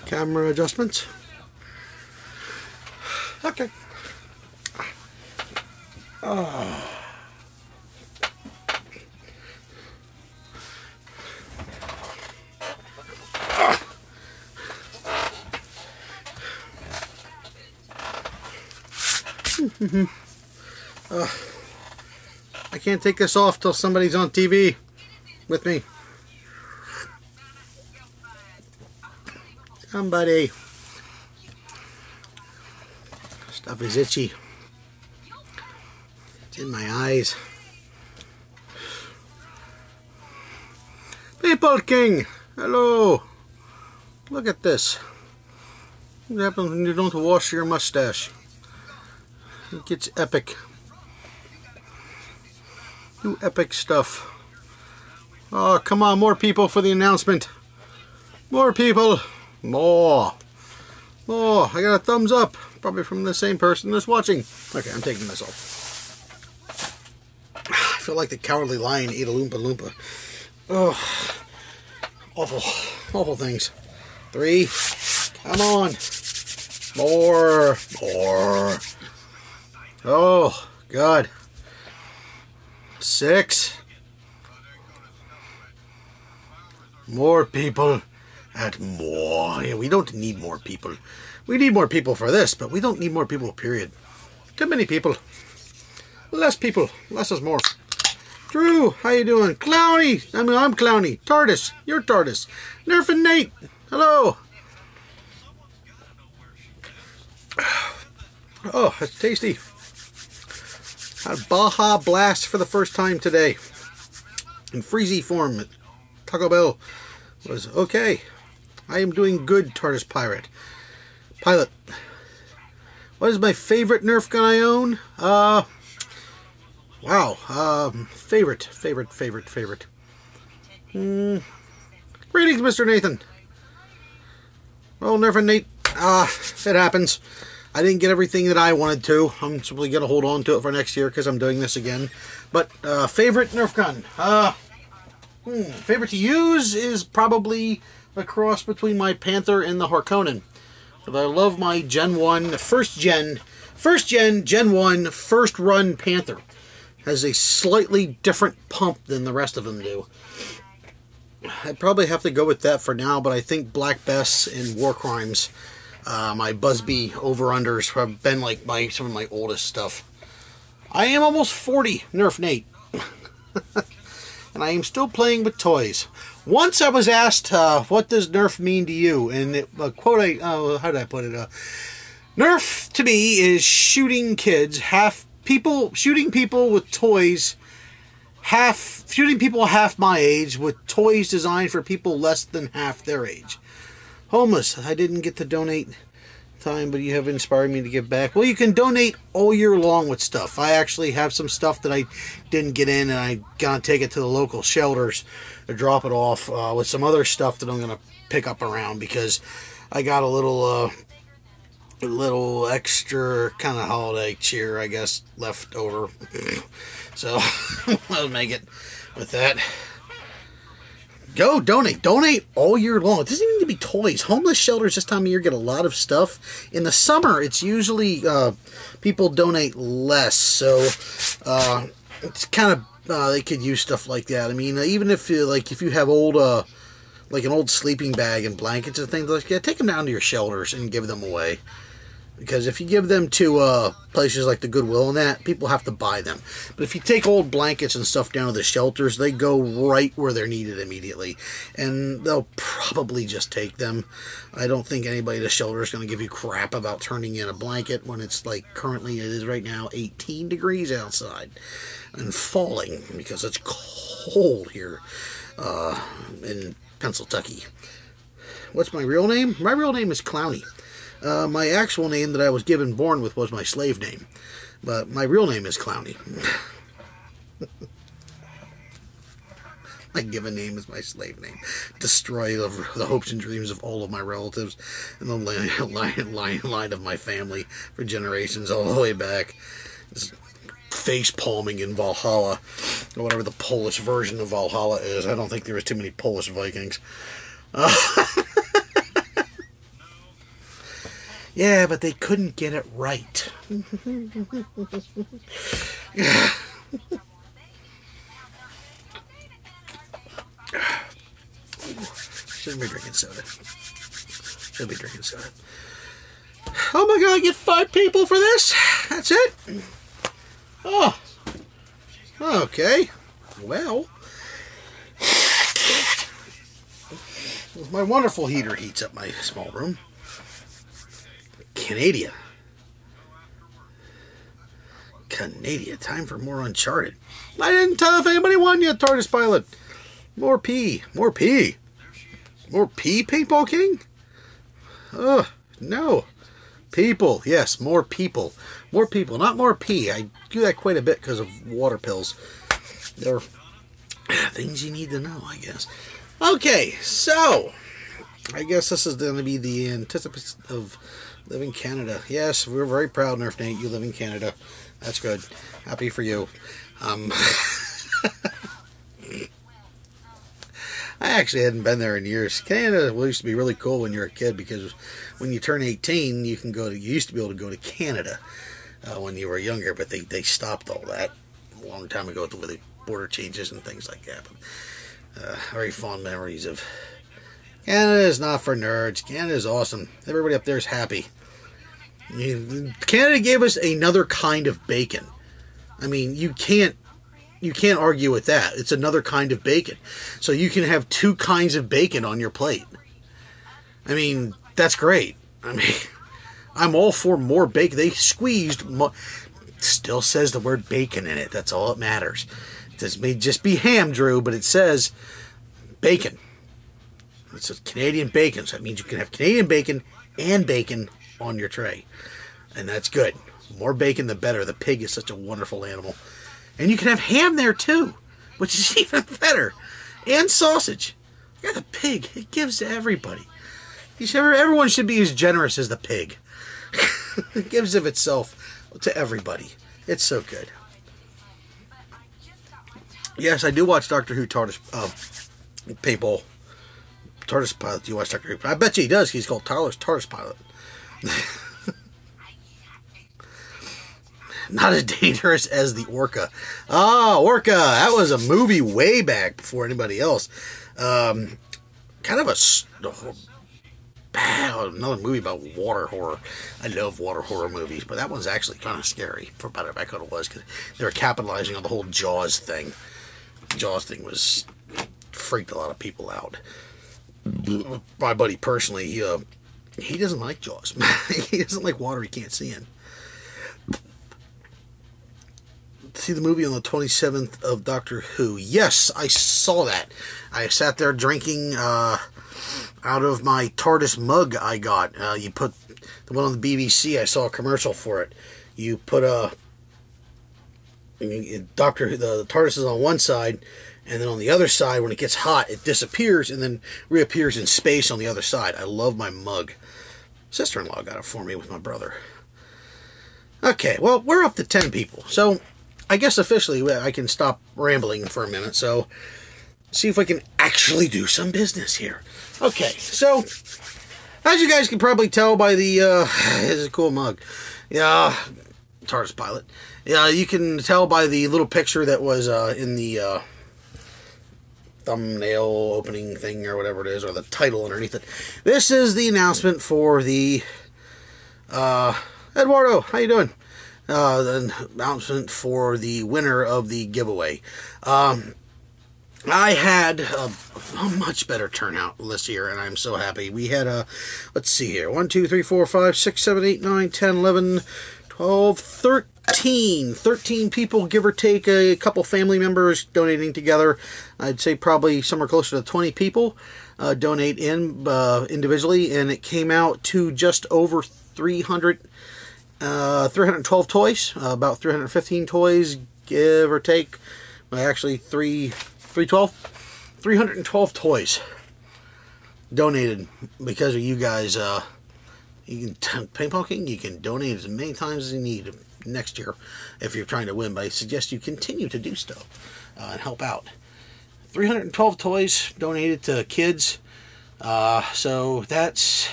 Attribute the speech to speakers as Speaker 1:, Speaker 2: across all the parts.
Speaker 1: Camera adjustments. Okay. I can't take this off till somebody's on TV with me. Somebody. Stuff is itchy. It's in my eyes. People King, hello. Look at this. What happens when you don't wash your mustache? It gets epic. Do epic stuff. Oh, come on, more people for the announcement. More people. More. Oh, I got a thumbs up. Probably from the same person that's watching. Okay, I'm taking this off. I feel like the Cowardly Lion ate a Loompa Loompa. Oh, awful. Awful things. 3. Come on. More. More. Oh, God. 6. More people. And more. Yeah, we don't need more people. We need more people for this, but we don't need more people, period. Too many people. Less people. Less is more. Drew, how you doing? Clowny. I'm Clowny. TARDIS. You're TARDIS. Nerf and Nate. Hello. Oh, that's tasty. Had Baja Blast for the first time today. In Freezy form at Taco Bell. Was okay. I am doing good, TARDIS Pilot. What is my favorite Nerf gun I own? Wow. Favorite. Greetings, Mr. Nathan. Well, Nerf and Nate, it happens. I didn't get everything that I wanted to. I'm simply going to hold on to it for next year because I'm doing this again. But, favorite Nerf gun? Favorite to use is probably a cross between my Panther and the Harkonnen. But I love my Gen 1, first gen, Gen 1, first run Panther. Has a slightly different pump than the rest of them do. I'd probably have to go with that for now, but I think Black Bess and War Crimes, my Busby over-unders have been like some of my oldest stuff. I am almost 40, Nerf Nate. And I am still playing with toys. Once I was asked, what does Nerf mean to you? And a quote, how did I put it? Nerf, to me, is shooting kids, shooting people with toys, shooting people half my age with toys designed for people less than half their age. Homeless, I didn't get to donate time, but you have inspired me to give back. Well, you can donate all year long with stuff. I actually have some stuff that I didn't get in, and I'm gonna take it to the local shelters to drop it off with some other stuff that I'm gonna pick up around because I got a little extra kind of holiday cheer, I guess, left over. So I'll make it with that. Go donate. Donate all year long. It doesn't even need to be toys. Homeless shelters this time of year get a lot of stuff. In the summer, it's usually people donate less. So it's kind of they could use stuff like that. I mean, even if you have old like an old sleeping bag and blankets and things like that, take them down to your shelters and give them away. Because if you give them to places like the Goodwill and that, people have to buy them. But if you take old blankets and stuff down to the shelters, they go right where they're needed immediately. And they'll probably just take them. I don't think anybody at the shelter is going to give you crap about turning in a blanket when it's like currently it is right now 18 degrees outside. And falling because it's cold here in Pennsylvania. What's my real name? My real name is Clowny. My actual name that I was born with was my slave name. But my real name is Clowny. My given name is my slave name. Destroy the hopes and dreams of all of my relatives and the line of my family for generations all the way back. Just face palming in Valhalla, or whatever the Polish version of Valhalla is. I don't think there was too many Polish Vikings. Yeah, but they couldn't get it right. Shouldn't be drinking soda. Should be drinking soda. Oh my god, I get 5 people for this? That's it? Oh. Okay. Well. My wonderful heater heats up my small room. Canada. Time for more Uncharted. I didn't tell if anybody won yet, TARDIS Pilot. More P. More P. More P, Paintball King? Ugh, no. People. Yes, more people. More people, not more P. I do that quite a bit because of water pills. They're things you need to know, I guess. Okay, so I guess this is going to be the anticipation of Live in Canada. Yes, we're very proud, Nerf Nate. You live in Canada. That's good. Happy for you. I actually hadn't been there in years. Canada used to be really cool when you were a kid because when you turn 18, you used to be able to go to Canada when you were younger, but they stopped all that a long time ago with the border changes and things like that. But, very fond memories of Canada is not for nerds. Canada is awesome. Everybody up there is happy. Canada gave us another kind of bacon. I mean, you can't argue with that. It's another kind of bacon. So you can have 2 kinds of bacon on your plate. I mean, that's great. I mean, I'm all for more bacon. They squeezed, still says the word bacon in it. That's all that matters. It may just be ham, Drew, but it says bacon. It says Canadian bacon. So that means you can have Canadian bacon and bacon on your tray. And that's good. More bacon, the better. The pig is such a wonderful animal. And you can have ham there too, which is even better. And sausage. Yeah, the pig. It gives to everybody. Everyone should be as generous as the pig. It gives of itself to everybody. It's so good. Yes, I do watch Doctor Who TARDIS Paintball. TARDIS Pilot. Do you watch Doctor Who? I bet you he does. He's called TARDIS Pilot. Not as dangerous as the Orca. Ah, Orca. That was a movie way back before anybody else. Kind of another movie about water horror. I love water horror movies, but that one's actually kind of scary for about back what it was because they were capitalizing on the whole Jaws thing. The Jaws thing freaked a lot of people out. My buddy personally, he doesn't like Jaws. He doesn't like water he can't see in. See the movie on the 27th of Doctor Who. Yes, I saw that. I sat there drinking out of my TARDIS mug I got. You put the one on the BBC. I saw a commercial for it. You put the TARDIS is on one side, and then on the other side, when it gets hot, it disappears and then reappears in space on the other side. I love my mug. Sister-in-law got it for me with my brother. Okay, well, we're up to 10 people, so I guess officially I can stop rambling for a minute, so see if I can actually do some business here. Okay, so as you guys can probably tell by the, it's a cool mug. Yeah, TARDIS Pilot. Yeah, you can tell by the little picture that was in the thumbnail opening thing or whatever it is, or the title underneath it. This is the announcement for the, Eduardo, how you doing? The announcement for the winner of the giveaway. I had a much better turnout this year, and I'm so happy. We had let's see here, 1, 2, 3, 4, 5, 6, 7, 8, 9, 10, 11, 12, 13 people, give or take, a couple family members donating together. I'd say probably somewhere closer to 20 people donate individually, and it came out to just over 312 toys, about 315 toys, give or take. Actually, 312 toys donated because of you guys. You can Paintball King. You can donate as many times as you need next year if you're trying to win. But I suggest you continue to do so and help out. 312 toys donated to kids. So that's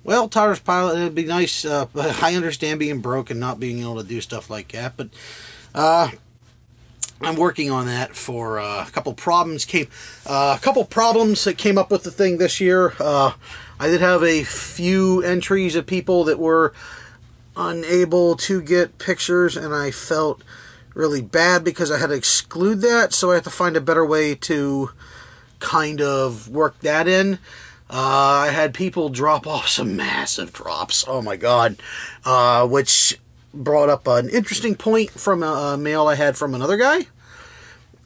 Speaker 1: Well, Tires Pilot, it'd be nice, but I understand being broke and not being able to do stuff like that, but I'm working on that for a couple problems that came up with the thing this year. I did have a few entries of people that were unable to get pictures, and I felt really bad because I had to exclude that, so I have to find a better way to kind of work that in. I had people drop off some massive drops, oh my god, which brought up an interesting point from a mail I had from another guy.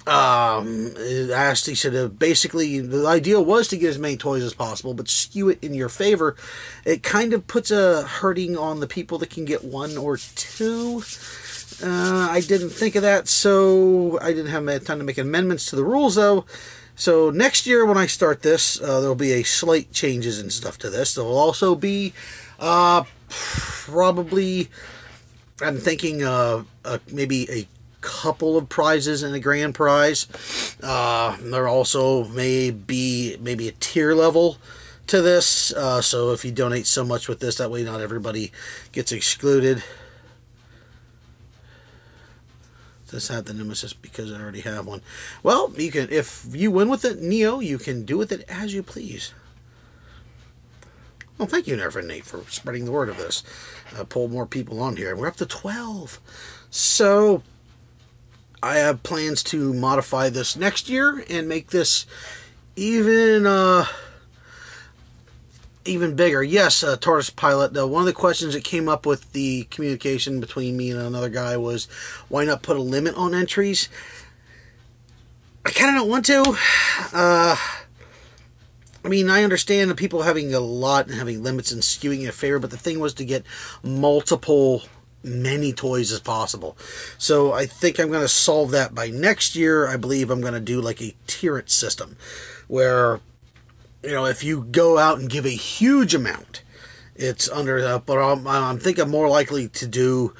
Speaker 1: He said, basically, the idea was to get as many toys as possible, but skew it in your favor. It kind of puts a hurting on the people that can get one or two. I didn't think of that, so I didn't have time to make amendments to the rules, though. So next year when I start this, there'll be a slight changes and stuff to this. There'll also be, probably, I'm thinking maybe a couple of prizes and a grand prize. There also may be maybe a tier level to this, so if you donate so much with this, that way not everybody gets excluded. Does have the Nemesis because I already have one. Well, you can, if you win with it, Neo, you can do with it as you please. Well, thank you, Nerf and Nate, for spreading the word of this. Pull more people on here. We're up to 12. So I have plans to modify this next year and make this even bigger. Yes, Tires Pilot. One of the questions that came up with the communication between me and another guy was, why not put a limit on entries? I kind of don't want to. I mean, I understand the people having a lot and having limits and skewing in a favor, but the thing was to get many toys as possible. So I think I'm going to solve that by next year. I believe I'm going to do like a tiered system where, you know, if you go out and give a huge amount, it's under, but I'm thinking more likely to do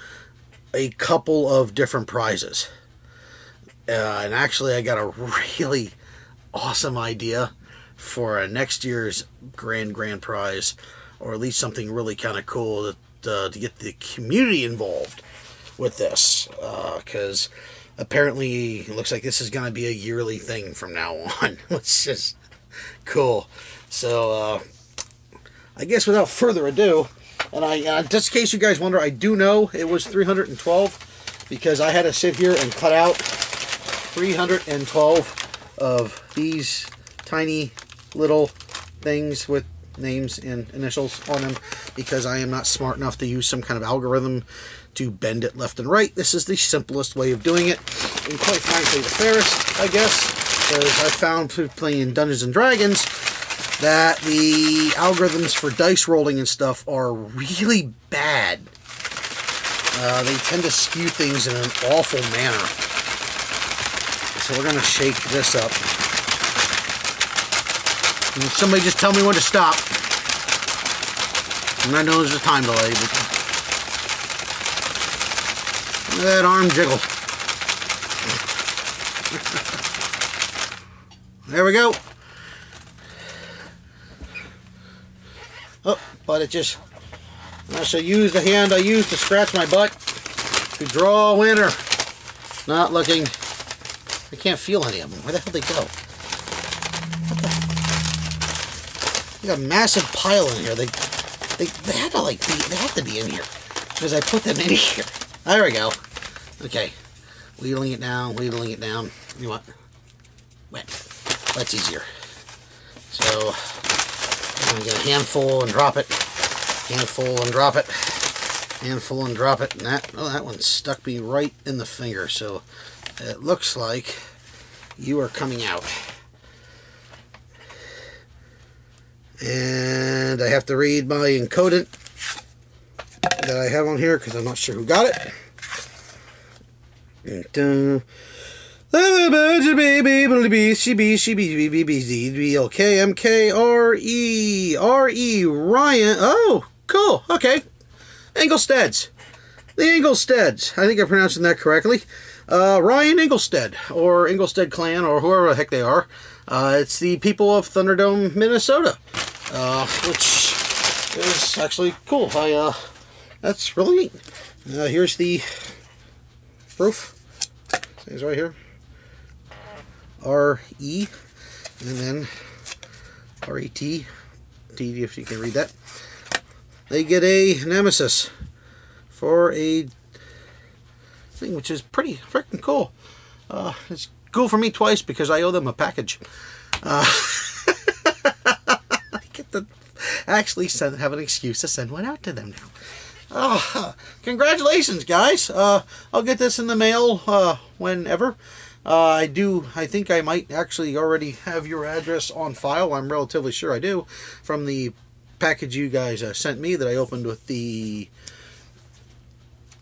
Speaker 1: a couple of different prizes. And actually, I got a really awesome idea for next year's grand prize, or at least something really kind of cool to get the community involved with this, because apparently it looks like this is going to be a yearly thing from now on, which is cool. So I guess without further ado, and just in case you guys wonder, I do know it was 312 because I had to sit here and cut out 312 of these tiny little things with names and initials on them, because I am not smart enough to use some kind of algorithm to bend it left and right. This is the simplest way of doing it, and quite frankly the fairest, I guess, because I found playing Dungeons and Dragons that the algorithms for dice rolling and stuff are really bad. They tend to skew things in an awful manner. So we're going to shake this up. And somebody just tell me when to stop. And I know there's a time delay, but look at that arm jiggle. There we go. Oh, but it just, I shall use the hand I used to scratch my butt to draw a winner. Not looking. I can't feel any of them. Where the hell did they go? What the? There's a massive pile in here. They had to they have to be in here because I put them in here. There we go. Okay, wheedling it down. You know what? Wet. That's easier. So I'm gonna get a handful and drop it. Handful and drop it. Handful and drop it. And that one stuck me right in the finger. So it looks like you are coming out. And I have to read my encodant that I have on here because I'm not sure who got it. Okay, Ryan. Oh, cool. Okay. Engelsteds. The Engelsteds. I think I'm pronouncing that correctly. Ryan Engelstead, or Engelstead Clan, or whoever the heck they are. It's the people of Thunderdome, Minnesota. Which is actually cool. That's really neat. Here's the proof. It's right here. R-E, and then R-E-T, T if you can read that. They get a Nemesis for a thing, which is pretty freaking cool. It's cool for me twice because I owe them a package. I get to actually have an excuse to send one out to them now. Congratulations, guys. I'll get this in the mail whenever. I think I might actually already have your address on file. I'm relatively sure I do, from the package you guys sent me that I opened with the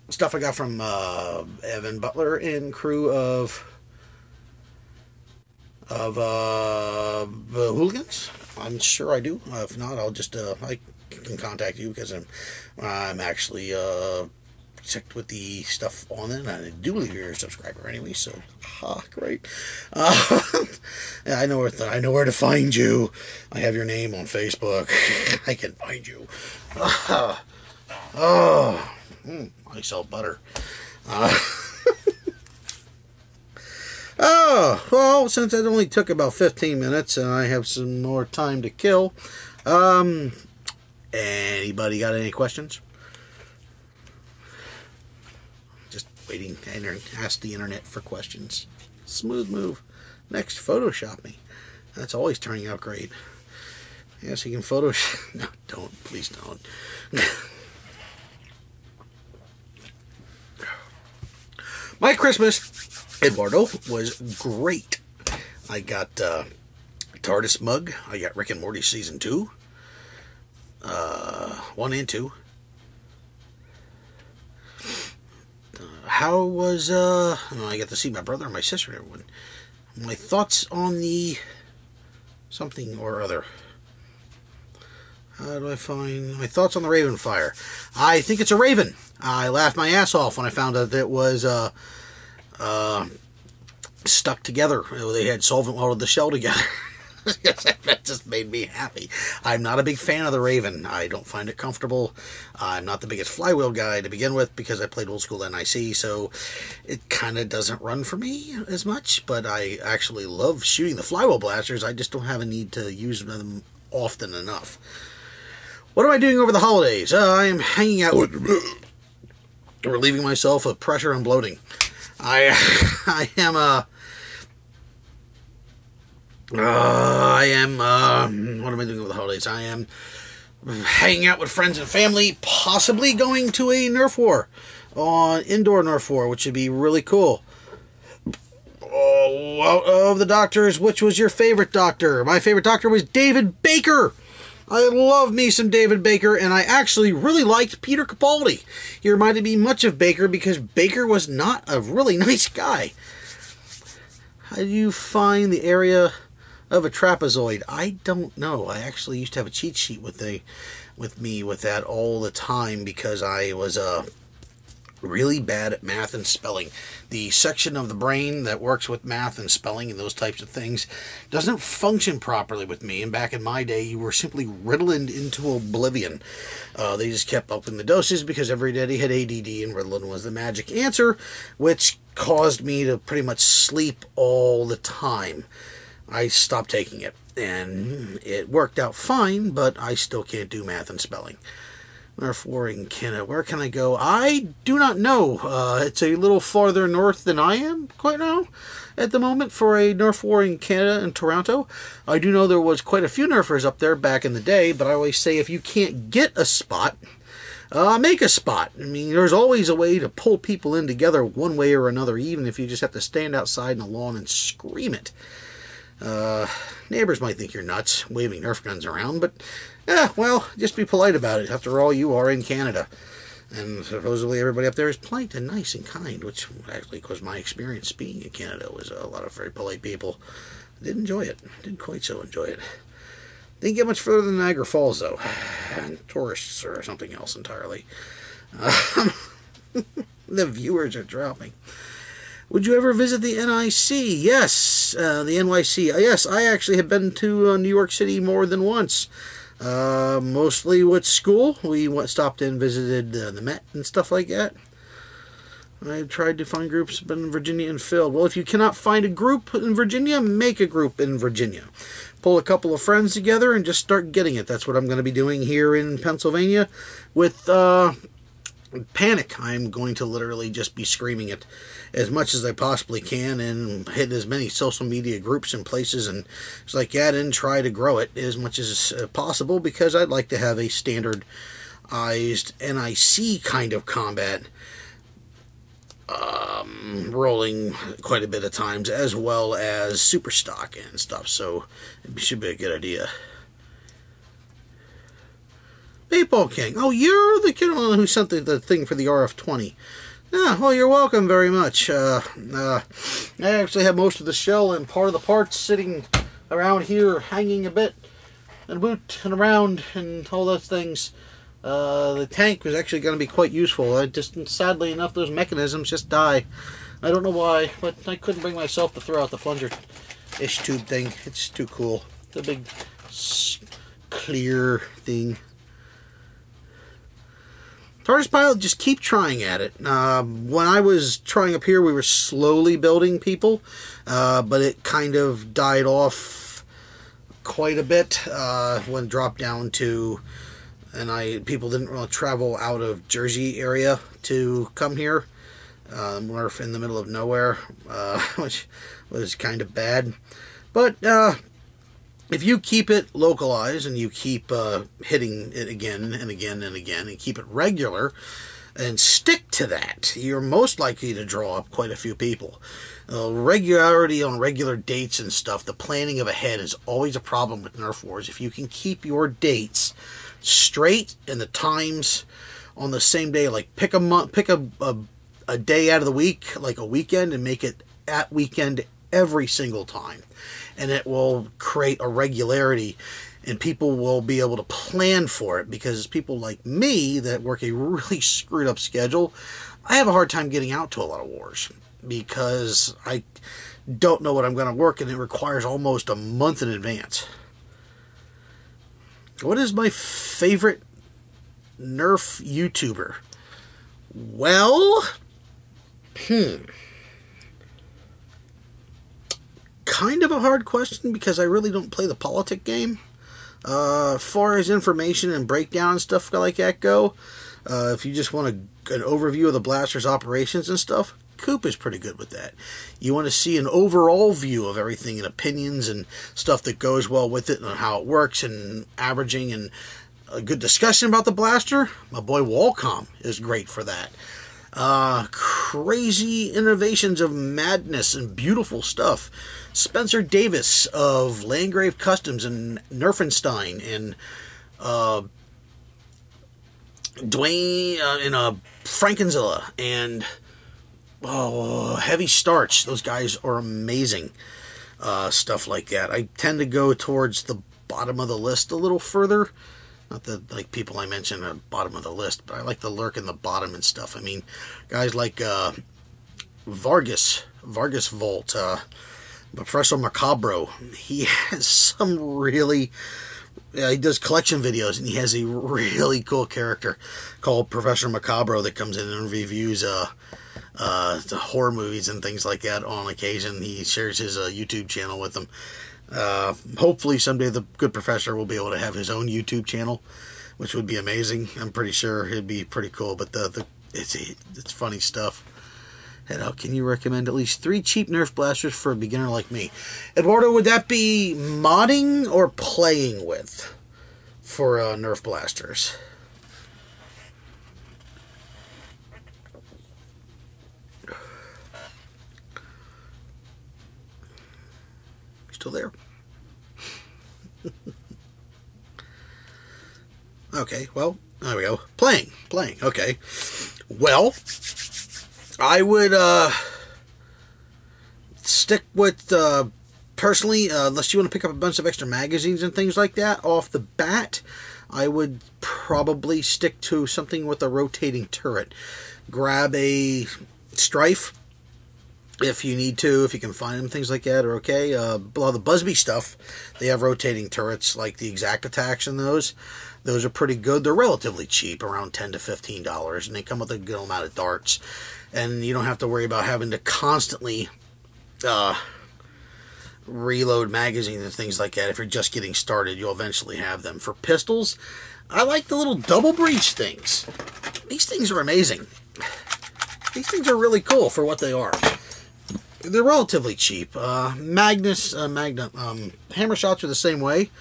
Speaker 1: stuff I got from Evan Butler and crew of Hooligans. I'm sure I do. If not, I'll just I can contact you because I'm actually checked with the stuff on it, and I do believe you're a subscriber anyway, so great. I know where to find you. I have your name on Facebook. I can find you. I sell butter. Well, since it only took about 15 minutes and I have some more time to kill, anybody got any questions? Just waiting to ask the internet for questions. Smooth move. Next, Photoshop me. That's always turning out great. Yes, you can Photoshop. No, don't. Please don't. My Christmas, Eduardo, was great. I got TARDIS mug. I got Rick and Morty Season 2. 1 and 2. How was, I got to see my brother and my sister and everyone. My thoughts on the something or other. How do I find my thoughts on the Raven Fire? I think it's a raven. I laughed my ass off when I found out that it was stuck together. They had solvent welded the shell together. That just made me happy. I'm not a big fan of the Raven. I don't find it comfortable. I'm not the biggest flywheel guy to begin with because I played old school NIC, so it kind of doesn't run for me as much, but I actually love shooting the flywheel blasters. I just don't have a need to use them often enough. What am I doing over the holidays? I am hanging out with, relieving myself of pressure and bloating. I am what am I doing over the holidays? I am hanging out with friends and family, possibly going to a Nerf war, indoor Nerf war, which would be really cool. Out of the doctors, which was your favorite doctor? My favorite doctor was David Baker. I love me some David Baker, and I actually really liked Peter Capaldi. He reminded me much of Baker because Baker was not a really nice guy. How do you find the area of a trapezoid? I don't know. I actually used to have a cheat sheet with me with that all the time because I was really bad at math and spelling. The section of the brain that works with math and spelling and those types of things doesn't function properly with me. And back in my day, you were simply riddled into oblivion. They just kept upping the doses because everybody had ADD and Ritalin was the magic answer, which caused me to pretty much sleep all the time. I stopped taking it, and it worked out fine, but I still can't do math and spelling. Nerf war in Canada. Where can I go? I do not know. It's a little farther north than I am quite now at the moment for a Nerf war in Canada in Toronto. I do know there was quite a few Nerfers up there back in the day, but I always say if you can't get a spot, make a spot. I mean, there's always a way to pull people in together one way or another, even if you just have to stand outside in the lawn and scream it. Neighbors might think you're nuts, waving Nerf guns around, but, well, just be polite about it. After all, you are in Canada. And supposedly everybody up there is polite and nice and kind, which actually was my experience being in Canada, was a lot of very polite people. I did enjoy it. Didn't quite so enjoy it. Didn't get much further than Niagara Falls, though. Tourists or something else entirely. The viewers are dropping. Would you ever visit the NIC? Yes, the NYC. Yes, I actually have been to New York City more than once. Mostly with school. We stopped in, visited the Met and stuff like that. I tried to find groups in Virginia and failed. Well, if you cannot find a group in Virginia, make a group in Virginia. Pull a couple of friends together and just start getting it. That's what I'm going to be doing here in Pennsylvania with Panic. I'm going to literally just be screaming it as much as I possibly can and hit as many social media groups and places and just like that and try to grow it as much as possible, because I'd like to have a standardized NIC kind of combat rolling quite a bit of times, as well as super stock and stuff, so it should be a good idea. Paintball King. Oh, you're the kid who sent the thing for the RF-20. Yeah, well, you're welcome very much. I actually have most of the shell and part of the parts sitting around here, hanging a bit, and boot and around, and all those things. The tank was actually going to be quite useful. I just, sadly enough, those mechanisms just die. I don't know why, but I couldn't bring myself to throw out the plunger-ish tube thing. It's too cool. The big clear thing. TARDIS pilot, just keep trying at it. When I was trying up here, we were slowly building people, but it kind of died off quite a bit when it dropped down to, and people didn't really travel out of Jersey area to come here. We're in the middle of nowhere, which was kind of bad. But if you keep it localized and you keep hitting it again and again and again and keep it regular and stick to that, you're most likely to draw up quite a few people. Regularity on regular dates and stuff, the planning of ahead is always a problem with Nerf Wars. If you can keep your dates straight and the times on the same day, like pick a day out of the week, like a weekend, and make it at weekend every single time, and it will create a regularity and people will be able to plan for it, because people like me that work a really screwed up schedule, I have a hard time getting out to a lot of wars because I don't know what I'm going to work, and it requires almost a month in advance. What is my favorite Nerf YouTuber? Well, kind of a hard question, because I really don't play the politic game. As far as information and breakdown and stuff like that go, if you just want an overview of the blaster's operations and stuff, Coop is pretty good with that. You want to see an overall view of everything and opinions and stuff that goes well with it and how it works and averaging and a good discussion about the blaster, my boy Walcom is great for that. Crazy innovations of madness and beautiful stuff. Spencer Davis of Landgrave Customs and Nerfenstein and Dwayne and Frankenzilla and Heavy Starch. Those guys are amazing. Stuff like that. I tend to go towards the bottom of the list a little further. Not that, like, people I mentioned are bottom of the list, but I like to lurk in the bottom and stuff. I mean, guys like Vargas Volt, Professor Macabro. He has some really... he does collection videos, and he has a really cool character called Professor Macabro that comes in and reviews the horror movies and things like that on occasion. He shares his YouTube channel with them. Hopefully someday the good professor will be able to have his own YouTube channel, which would be amazing. I'm pretty sure it'd be pretty cool, but it's funny stuff. And can you recommend at least 3 cheap Nerf blasters for a beginner like me? Eduardo, would that be modding or playing with for Nerf blasters? Still there? Okay, well, there we go. Playing. Okay. Well, I would stick with, personally, unless you want to pick up a bunch of extra magazines and things like that off the bat, I would probably stick to something with a rotating turret. Grab a Strife if you need to, if you can find them, things like that are okay. A lot of the Busby stuff, they have rotating turrets like the Exact Attacks and those. Those are pretty good. They're relatively cheap, around $10 to $15, and they come with a good amount of darts. And you don't have to worry about having to constantly reload magazines and things like that. If you're just getting started, you'll eventually have them. For pistols, I like the little double breech things. These things are amazing. These things are really cool for what they are. They're relatively cheap. Hammer shots are the same way.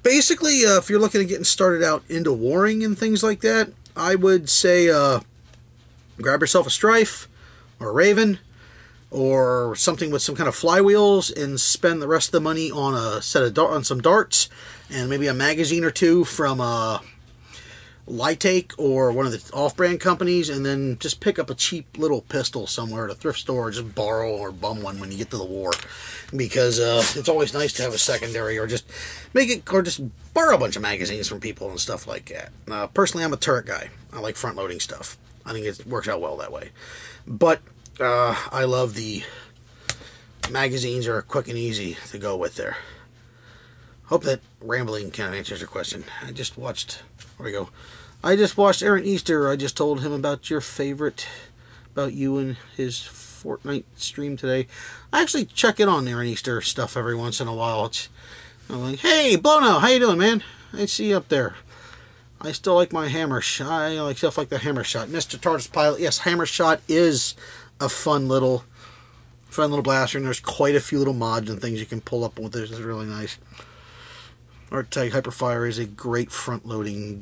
Speaker 1: Basically, if you're looking at getting started out into warring and things like that, I would say grab yourself a Strife or a Raven or something with some kind of flywheels and spend the rest of the money on a set of on some darts and maybe a magazine or two from Lytake or one of the off-brand companies, and then just pick up a cheap little pistol somewhere at a thrift store, or just borrow or bum one when you get to the war, because it's always nice to have a secondary, or just borrow a bunch of magazines from people and stuff like that. Personally, I'm a turret guy. I like front-loading stuff. I think it works out well that way. But I love the magazines are quick and easy to go with there. Hope that rambling kind of answers your question. I just watched Aaron Easter. I just told him about about you and his Fortnite stream today. I actually check in on Aaron Easter stuff every once in a while. I'm like, hey, Blono, how you doing, man? I see you up there. I still like my hammer shot. I like stuff like the hammer shot. Mr. TARDIS Pilot, yes, hammer shot is a fun little blaster, and there's quite a few little mods and things you can pull up with this. It's really nice. Arctag Hyperfire is a great front-loading.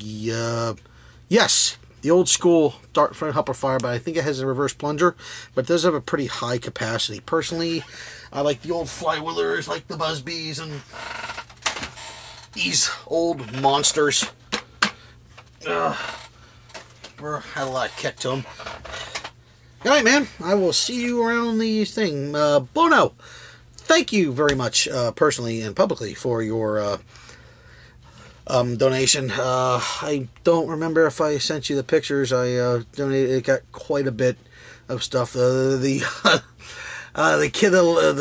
Speaker 1: Yes, the old school dart front Hyperfire, but I think it has a reverse plunger, but it does have a pretty high capacity. Personally, I like the old flywheelers, like the Busbys and these old monsters. Had a lot of kick to them. Good night, man. I will see you around the thing. Bono, thank you very much, personally and publicly, for your donation. I don't remember if I sent you the pictures. I donated. It got quite a bit of stuff. The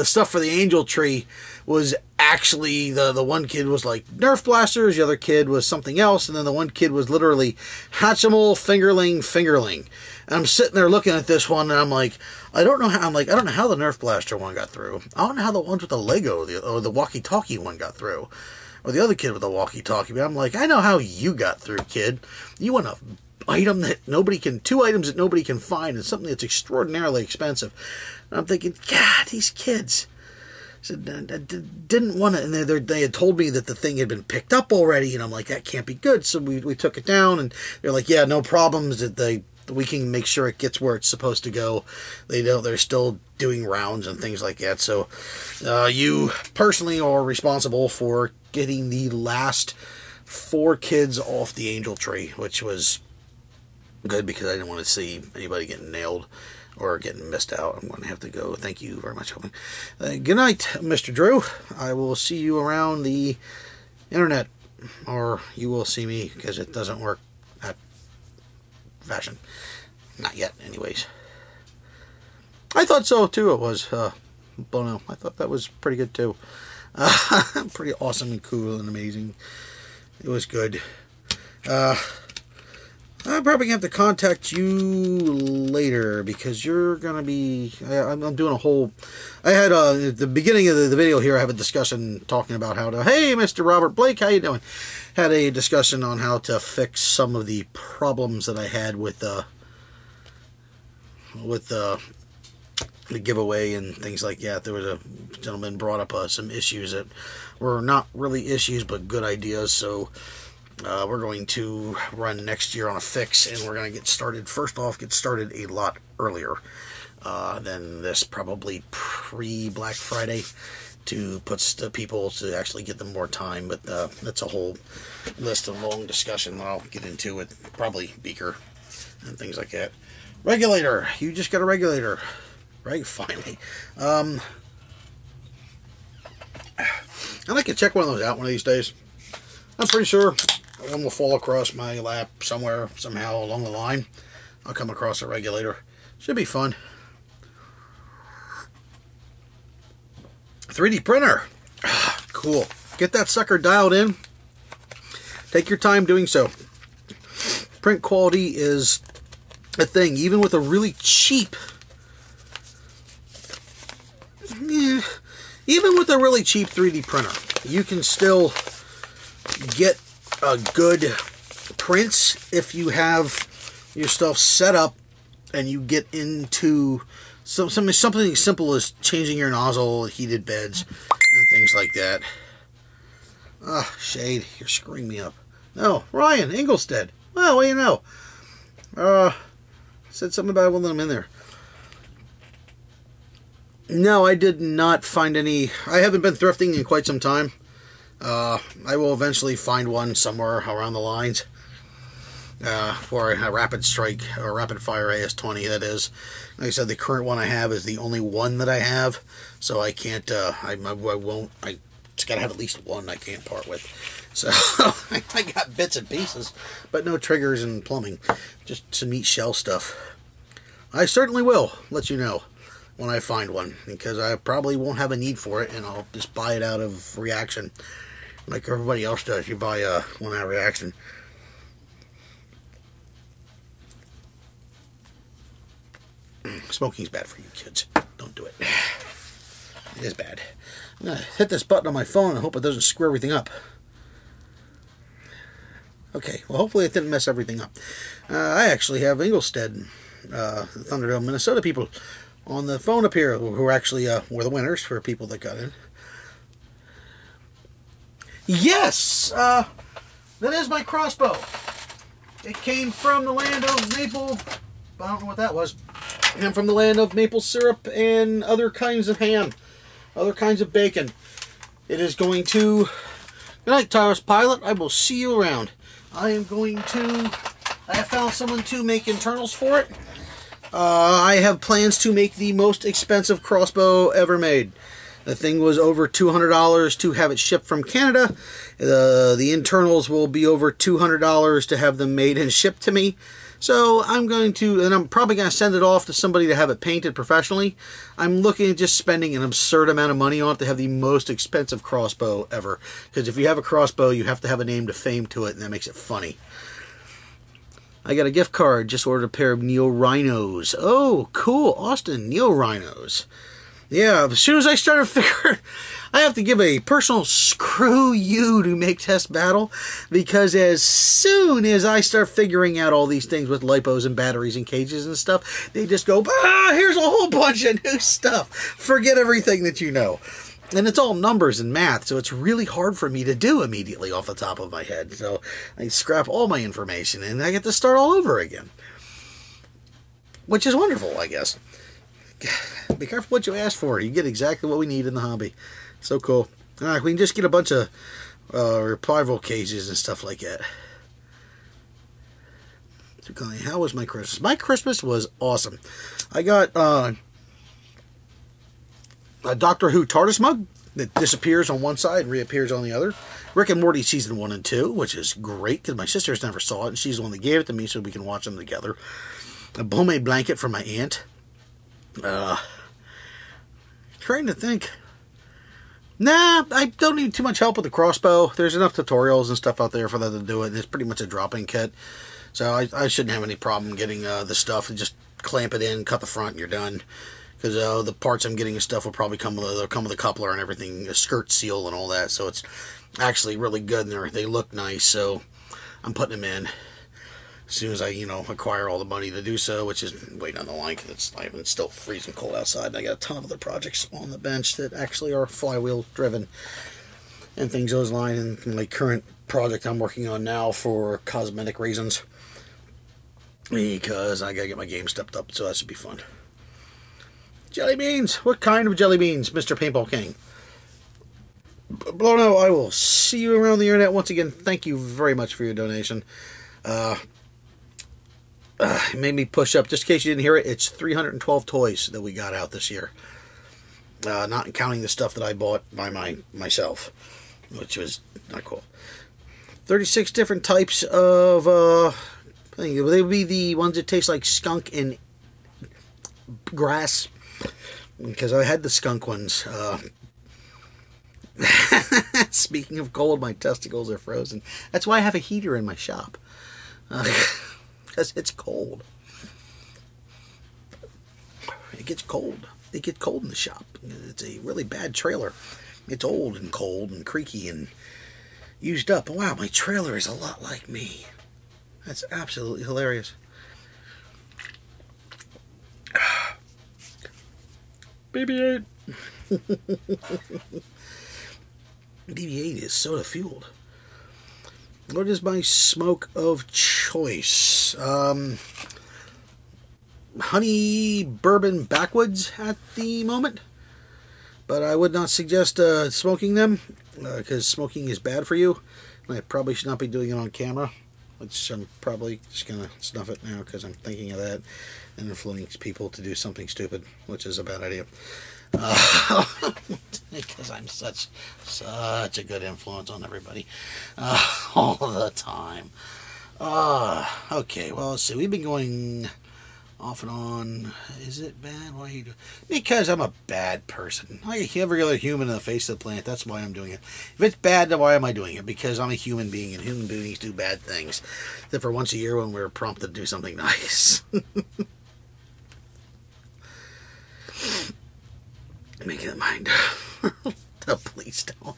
Speaker 1: stuff for the Angel Tree was actually the one kid was like Nerf blasters, the other kid was something else, and then the one kid was literally Hatchimal Fingerling. And I'm sitting there looking at this one, and I'm like, I don't know how the Nerf blaster one got through. I don't know how the ones with the Lego or the walkie-talkie one got through, or the other kid with the walkie-talkie. But I'm like, I know how you got through, kid. You want two items that nobody can find, and something that's extraordinarily expensive. And I'm thinking, God, these kids. So didn't want to, and they had told me that the thing had been picked up already, and I'm like, that can't be good. So we took it down, and they're like, yeah, no problems. We can make sure it gets where it's supposed to go. They're still doing rounds and things like that. So you personally are responsible for getting the last 4 kids off the Angel Tree, which was good because I didn't want to see anybody getting nailed or getting missed out. I'm going to have to go. Thank you very much. Good night, Mr. Drew. I will see you around the internet, or you will see me, because it doesn't work that fashion. Not yet, anyways. I thought so, too. It was, Bono. I thought that was pretty good, too. Pretty awesome and cool and amazing. It was good. I'm probably going to have to contact you later, because you're going to be... I'm doing a whole... I had, at the beginning of the video here, I have a discussion talking about how to... Hey, Mr. Robert Blake, how you doing? Had a discussion on how to fix some of the problems that I had with the giveaway and things like that. There was a gentleman brought up some issues that were not really issues, but good ideas, so... we're going to run next year on a fix, and we're going to get started a lot earlier than this, probably pre-Black Friday, to put people to actually get them more time. But that's a whole list of long discussion that I'll get into with probably Beaker and things like that. Regulator. You just got a regulator. Right? Finally. I'd like to check one of those out one of these days. I'm pretty sure one will fall across my lap somewhere, somehow along the line. I'll come across a regulator. Should be fun. 3D printer. Cool. Get that sucker dialed in. Take your time doing so. Print quality is a thing. Even with a really cheap... even with a really cheap 3D printer, you can still get a good prints if you have your stuff set up and you get into something simple as changing your nozzle, heated beds, and things like that. Ah, Shade, you're screwing me up. No, Ryan Inglestead. Well, what do you know? Said something about when I'm in there. No, I did not find any. I haven't been thrifting in quite some time. I will eventually find one somewhere around the lines. For a Rapid Strike, or Rapid Fire AS20, that is. Like I said, the current one I have is the only one that I have, so I can't, I won't, I just gotta have at least one I can't part with. So, I got bits and pieces, but no triggers and plumbing, just some neat shell stuff. I certainly will let you know when I find one, because I probably won't have a need for it, and I'll just buy it out of reaction, like everybody else does. You buy one out of reaction. Smoking's bad for you kids. Don't do it. It is bad. I'm going to hit this button on my phone and hope it doesn't screw everything up. Okay, well, hopefully it didn't mess everything up. I actually have Inglestead, the Thunderdome, Minnesota people on the phone up here who actually were the winners for people that got in. Yes! That is my crossbow. It came from the land of maple... I don't know what that was. And from the land of maple syrup and other kinds of ham. Other kinds of bacon. It is going to... Good night, Taurus Pilot. I will see you around. I am going to... I have found someone to make internals for it. I have plans to make the most expensive crossbow ever made. The thing was over $200 to have it shipped from Canada. The internals will be over $200 to have them made and shipped to me. So I'm going to, and I'm probably going to send it off to somebody to have it painted professionally. I'm looking at just spending an absurd amount of money on it to have the most expensive crossbow ever. Because if you have a crossbow, you have to have a name to fame to it, and that makes it funny. I got a gift card, just ordered a pair of Neo Rhinos. Oh, cool, Austin, Neo Rhinos. Yeah, as soon as I started figuring, I have to give a personal screw you to Make Test Battle, because as soon as I start figuring out all these things with lipos and batteries and cages and stuff, they just go, here's a whole bunch of new stuff. Forget everything that you know. And it's all numbers and math, so it's really hard for me to do immediately off the top of my head. So I scrap all my information, and I get to start all over again. Which is wonderful, I guess. Be careful what you ask for. You get exactly what we need in the hobby. So cool. Alright, we can just get a bunch of reply vote cages and stuff like that. How was my Christmas? My Christmas was awesome. I got a Doctor Who TARDIS mug that disappears on one side and reappears on the other. Rick and Morty season 1 and 2, which is great because my sisters never saw it, and she's the one that gave it to me so we can watch them together. A homemade blanket from my aunt. Trying to think. Nah, I don't need too much help with the crossbow. There's enough tutorials and stuff out there for them to do it, and it's pretty much a drop-in kit. So I shouldn't have any problem getting the stuff and just clamp it in, cut the front, and you're done. Because the parts I'm getting and stuff will probably come with a coupler and everything, a skirt seal and all that. So it's actually really good, and they look nice. So I'm putting them in as soon as I, acquire all the money to do so, which is waiting on the line because it's still freezing cold outside. And I got a ton of other projects on the bench that actually are flywheel driven and things those lines. And my current project I'm working on now for cosmetic reasons, because I gotta get my game stepped up, so that should be fun. Jelly beans! What kind of jelly beans, Mr. Paintball King? Blono, I will see you around the internet once again. Thank you very much for your donation. It made me push up. Just in case you didn't hear it, it's 312 toys that we got out this year. Not counting the stuff that I bought by myself, which was not cool. 36 different types of, I think they would be the ones that taste like skunk and grass, because I had the skunk ones. Speaking of cold, my testicles are frozen. That's why I have a heater in my shop. Because it's cold. It gets cold. It gets cold in the shop. It's a really bad trailer. It's old and cold and creaky and used up. Wow, my trailer is a lot like me. That's absolutely hilarious. BB-8. BB-8 is soda fueled. What is my smoke of choice? Honey bourbon backwoods at the moment, but I would not suggest smoking them because smoking is bad for you. I probably should not be doing it on camera, which I'm probably just gonna snuff it now because I'm thinking of that and influencing people to do something stupid, which is a bad idea. Because I'm such a good influence on everybody all the time. Okay, well, let's see. We've been going off and on. Is it bad? Why are you doing? Because I'm a bad person. Like every other human on the face of the planet. That's why I'm doing it. If it's bad, then why am I doing it? Because I'm a human being, and human beings do bad things. Except for once a year when we're prompted to do something nice. Making it mind. Oh, please don't.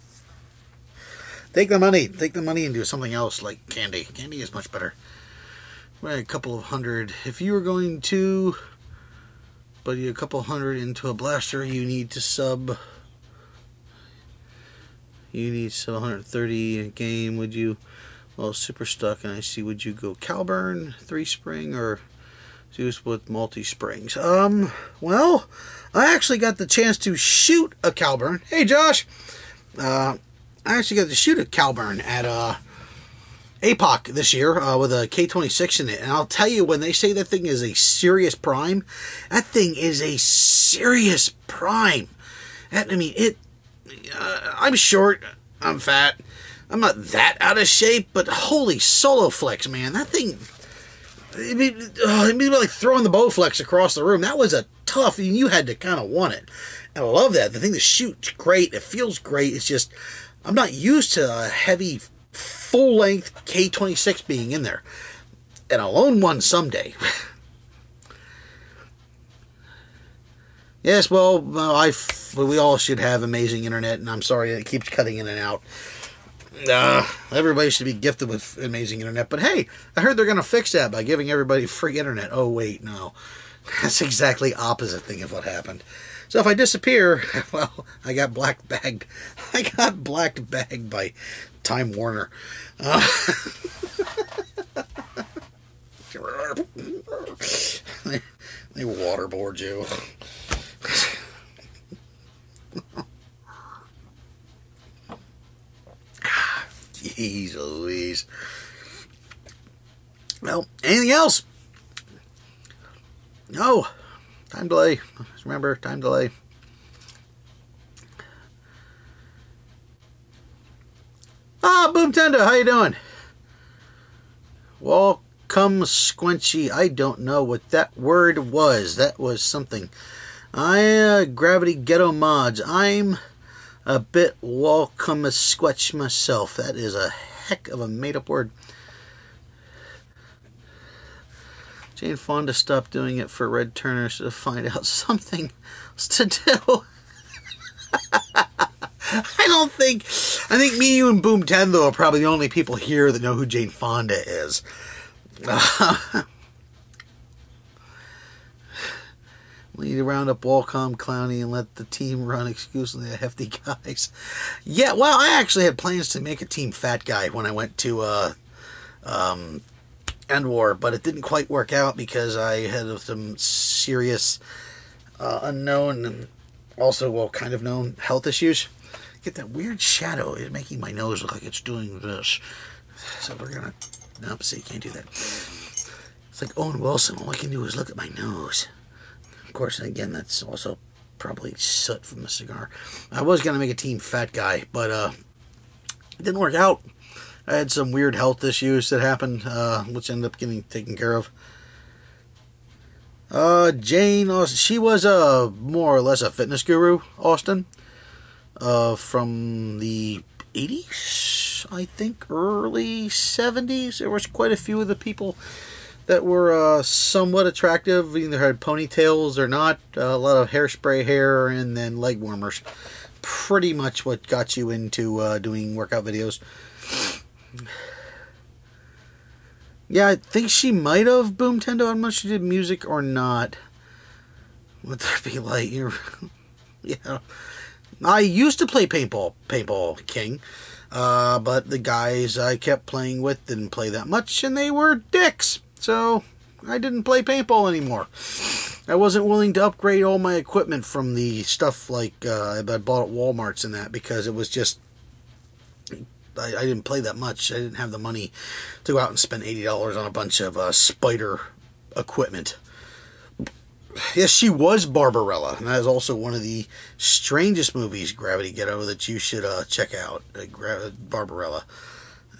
Speaker 1: Take the money. Take the money and do something else like candy. Candy is much better. Right, a couple of hundred. If you were going to put a couple hundred into a blaster, you need to sub. You need sub 130 a game. Would you? Well, super stuck, and I see. Would you go Caliburn 3-spring or Zeus with multi-springs? Well, I actually got the chance to shoot a Caliburn. Hey, Josh. I actually got to shoot a Caliburn at APOC this year with a K26 in it. And I'll tell you, when they say that thing is a serious prime, that thing is a serious prime. I mean, I'm short, I'm fat, I'm not that out of shape, but holy solo flex, man. That thing, it'd be like throwing the Bowflex across the room. That was a tough, and you had to kind of want it. And I love that. The thing that shoots great, it feels great. It's just, I'm not used to a heavy, full-length K26 being in there. And I'll own one someday. Yes, well, we all should have amazing internet, and I'm sorry it keeps cutting in and out. Everybody should be gifted with amazing internet, but hey, I heard they're going to fix that by giving everybody free internet. Oh, wait, no. That's exactly opposite thing of what happened. So if I disappear, well, I got black bagged. I got black bagged by Time Warner. They waterboard you. Jeez Louise. Well, anything else? No. Time delay. Remember, time delay. Boom Tenda, how you doing? Welcome, Squinchy. I don't know what that word was. That was something. Gravity Ghetto Mods. I'm a bit welcome a squetch myself. That is a heck of a made-up word. Jane Fonda stopped doing it for Red Turner to find out something else to do. I think me, you, and Boom Tendo are probably the only people here that know who Jane Fonda is. We need to round up Walcom Clowney and let the team run exclusively the hefty guys. Yeah, well, I actually had plans to make a team fat guy when I went to End War, but it didn't quite work out because I had some serious unknown and also, well, kind of known health issues. Get that weird shadow. It's making my nose look like it's doing this. So we're gonna... Nope, see, can't do that. It's like Owen Wilson. All I can do is look at my nose. Of course, again, that's also probably soot from the cigar. I was gonna make a team fat guy, but it didn't work out. I had some weird health issues that happened, which ended up getting taken care of. Jane Austen, she was more or less a fitness guru, Austin. from the 80s, I think, early 70s. There was quite a few of the people that were somewhat attractive, either had ponytails or not, a lot of hairspray hair, and then leg warmers. Pretty much what got you into doing workout videos. Yeah, I think she might have Boomtendo. I don't know if she did music or not. Would that be like? Yeah. I used to play Paintball King, but the guys I kept playing with didn't play that much, and they were dicks. So I didn't play paintball anymore. I wasn't willing to upgrade all my equipment from the stuff like I bought at Walmart's and that, because it was just, I didn't play that much. I didn't have the money to go out and spend $80 on a bunch of spider equipment. Yes, she was Barbarella, and that is also one of the strangest movies, Gravity Ghetto, that you should check out. Barbarella.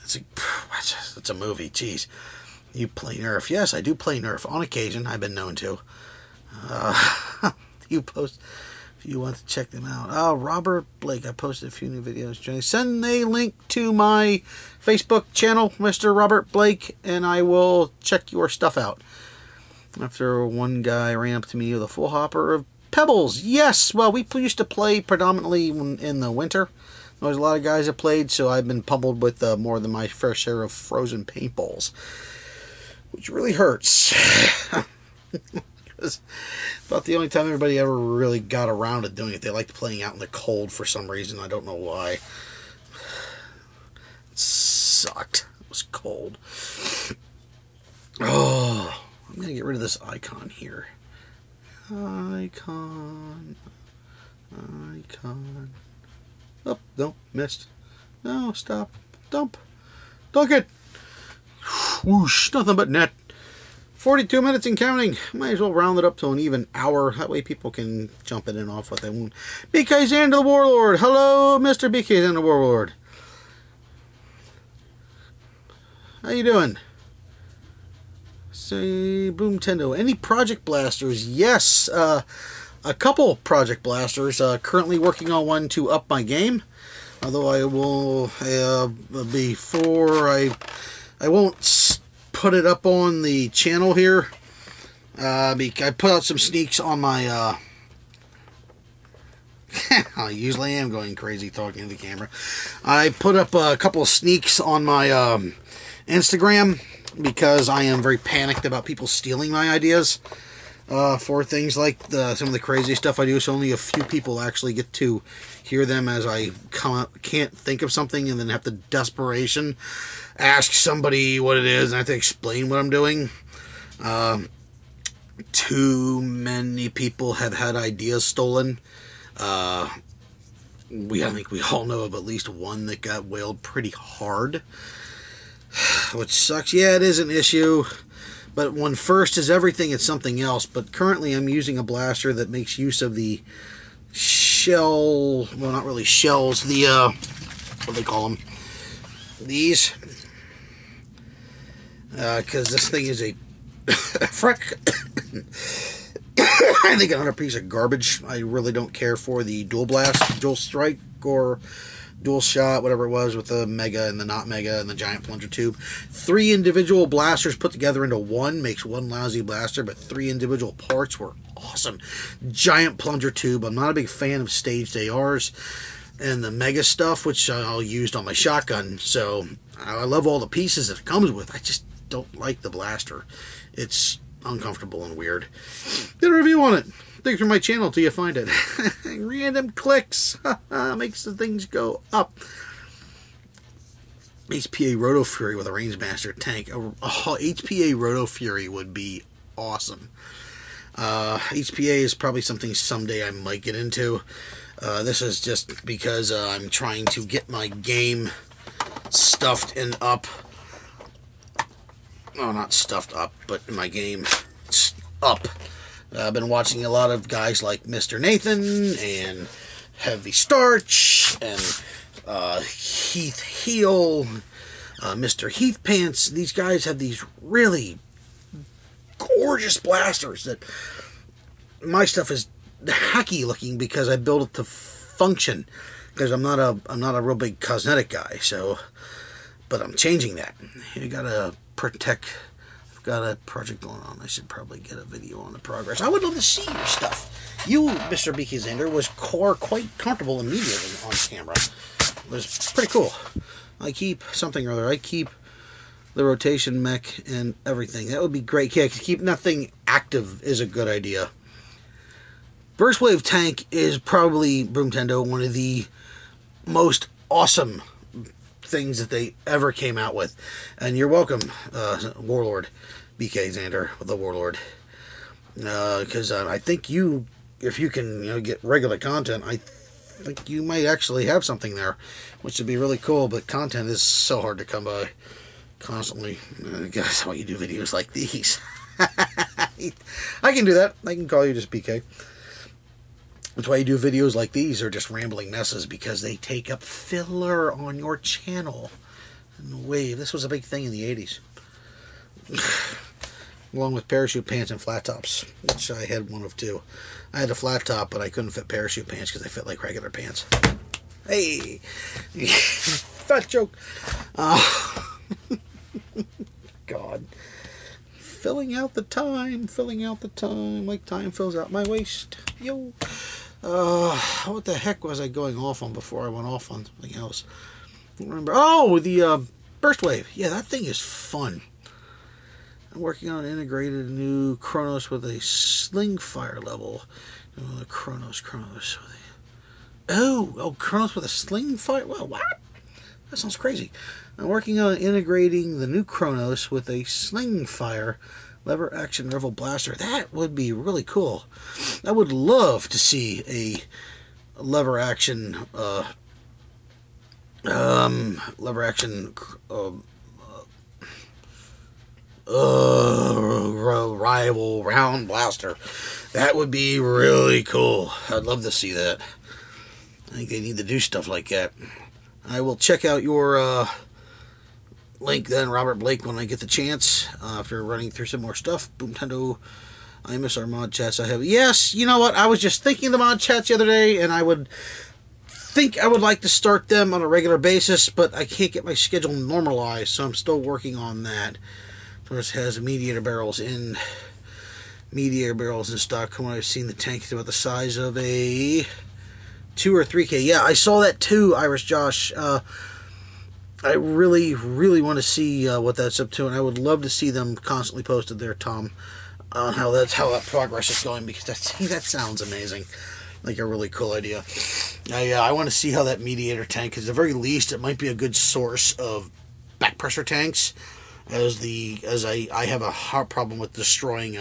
Speaker 1: It's a movie. Jeez, you play Nerf? Yes, I do play Nerf on occasion. I've been known to. You post if you want to check them out. Oh, Robert Blake. I posted a few new videos. Send a link to my Facebook channel, Mr. Robert Blake, and I will check your stuff out. After one guy ran up to me with a full hopper of pebbles. Yes, well, we used to play predominantly in the winter. There was a lot of guys that played, so I've been pummeled with more than my fair share of frozen paintballs, which really hurts. It's about the only time everybody ever really got around to doing it. They liked playing out in the cold for some reason. I don't know why. It sucked. It was cold. Oh, I'm going to get rid of this icon here. Icon. Oh, no, missed. No, stop. Dump. Dunk it. Whoosh, nothing but net. 42 minutes and counting. Might as well round it up to an even hour. That way people can jump in and off what they want. BK Xander the Warlord. Hello, Mr. BK Xander the Warlord. How you doing? Say, Boomtendo. Any Project Blasters? Yes, a couple Project Blasters. Currently working on one to up my game. Although I will, before I won't put it up on the channel here. I put out some sneaks on my, I usually am going crazy talking to the camera. I put up a couple of sneaks on my Instagram, because I am very panicked about people stealing my ideas for things like some of the crazy stuff I do, so only a few people actually get to hear them as I can't think of something and then have to desperation ask somebody what it is and I have to explain what I'm doing. Too many people have had ideas stolen. I think we all know of at least one that got whaled pretty hard, which sucks. Yeah, it is an issue, but when first is everything, it's something else. But currently I'm using a blaster that makes use of the shell, well, not really shells, the, what do they call them? These. Because this thing is a I think another piece of garbage. I really don't care for the dual blast, dual strike, or dual shot, whatever it was, with the mega and the not mega and the giant plunger tube. 3 individual blasters put together into one makes one lousy blaster, but 3 individual parts were awesome. Giant plunger tube. I'm not a big fan of staged ARs and the mega stuff, which I'll use on my shotgun. So I love all the pieces that it comes with. I just don't like the blaster. It's uncomfortable and weird. Get a review on it. Dig through my channel till you find it. Random clicks makes the things go up. HPA Roto Fury with a Rangemaster tank. HPA Roto Fury would be awesome. HPA is probably something someday I might get into. This is just because I'm trying to get my game stuffed and up. Oh, not stuffed up, but my game up. I've been watching a lot of guys like Mr. Nathan and Heavy Starch and Heath Heel, Mr. Heath Pants. These guys have these really gorgeous blasters that my stuff is hacky looking because I built it to function. because I'm not a real big cosmetic guy. So, but I'm changing that. You gotta protect. I've got a project going on. I should probably get a video on the progress. I would love to see your stuff. You, Mr. BK Xander, was quite comfortable immediately on camera. It was pretty cool. I keep something or other. I keep the rotation mech and everything. That would be great. Yeah, keep nothing active is a good idea. Burst Wave Tank is probably Broomtendo one of the most awesome things that they ever came out with. And you're welcome, Warlord, BK Xander, the Warlord. Because I think you, if you can get regular content, I think you might actually have something there, which would be really cool. But content is so hard to come by constantly. That's why you do videos like these. I can do that. I can call you just BK. That's why you do videos like these, or just rambling messes, because they take up filler on your channel. And wave. This was a big thing in the 80s. Along with parachute pants and flat tops, which I had one of two. I had a flat top, but I couldn't fit parachute pants because they fit like regular pants. Hey! Fat joke! God. Filling out the time, like time fills out my waist. Yo! What the heck was I going off on before I went off on something else? I don't remember. Oh, the Burst Wave. Yeah, that thing is fun. I'm working on an integrated new Kronos with a sling fire level. Kronos with a... Oh, Kronos with a sling fire? Well, what? That sounds crazy. I'm working on integrating the new Kronos with a sling fire lever action Revel Blaster. That would be really cool. I would love to see a lever action rival round blaster. That would be really cool. I'd love to see that. I think they need to do stuff like that. I will check out your link then, Robert Blake, when I get the chance, after running through some more stuff. Boomtendo, I miss our mod chats I have. Yes, you know what? I was just thinking of the mod chats the other day, and I would like to start them on a regular basis, but I can't get my schedule normalized, so I'm still working on that. First has mediator barrels in stock. When I've seen the tank, it's about the size of a 2 or 3K. Yeah, I saw that too, Irish Josh. I really want to see what that's up to, and I would love to see them constantly posted there, Tom, on how that progress is going, because that sounds amazing, like a really cool idea. I want to see how that mediator tank, because at the very least, it might be a good source of back pressure tanks, as I have a hard problem with destroying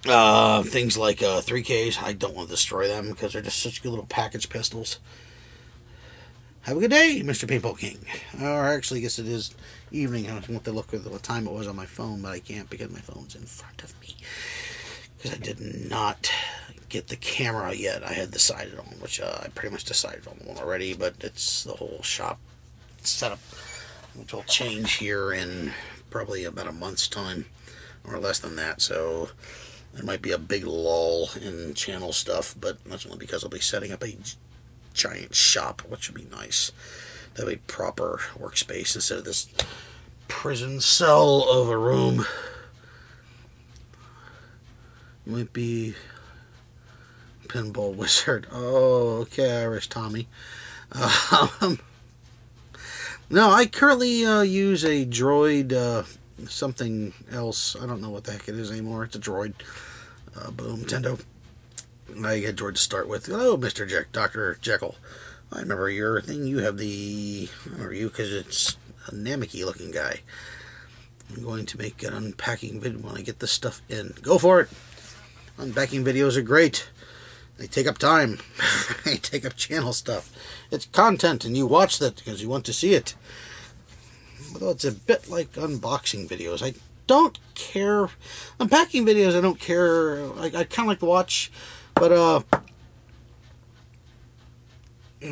Speaker 1: things like 3Ks. I don't want to destroy them because they're just such good little package pistols. Have a good day, Mr. Paintball King. Or actually, I guess it is evening. I want to look at what time it was on my phone, but I can't because my phone's in front of me. Because I did not get the camera yet. I had decided on, which I pretty much decided on one already, but it's the whole shop setup, which will change here in probably about a month's time, or less than that. So there might be a big lull in channel stuff, but that's only because I'll be setting up a giant shop, which would be nice. That would be proper workspace instead of this prison cell of a room. Might be Pinball Wizard. Oh, okay, Irish Tommy. No, I currently use a droid, something else. I don't know what the heck it is anymore. It's a droid. Boomtendo. I get George to start with. Hello, Mr. Dr. Jekyll. I remember your thing. You have I remember you because it's a Namekian looking guy. I'm going to make an unpacking video when I get this stuff in. Go for it. Unpacking videos are great. They take up time. They take up channel stuff. It's content, and you watch that because you want to see it. Although it's a bit like unboxing videos. I don't care. Unpacking videos, I don't care. I kind of like to watch, but a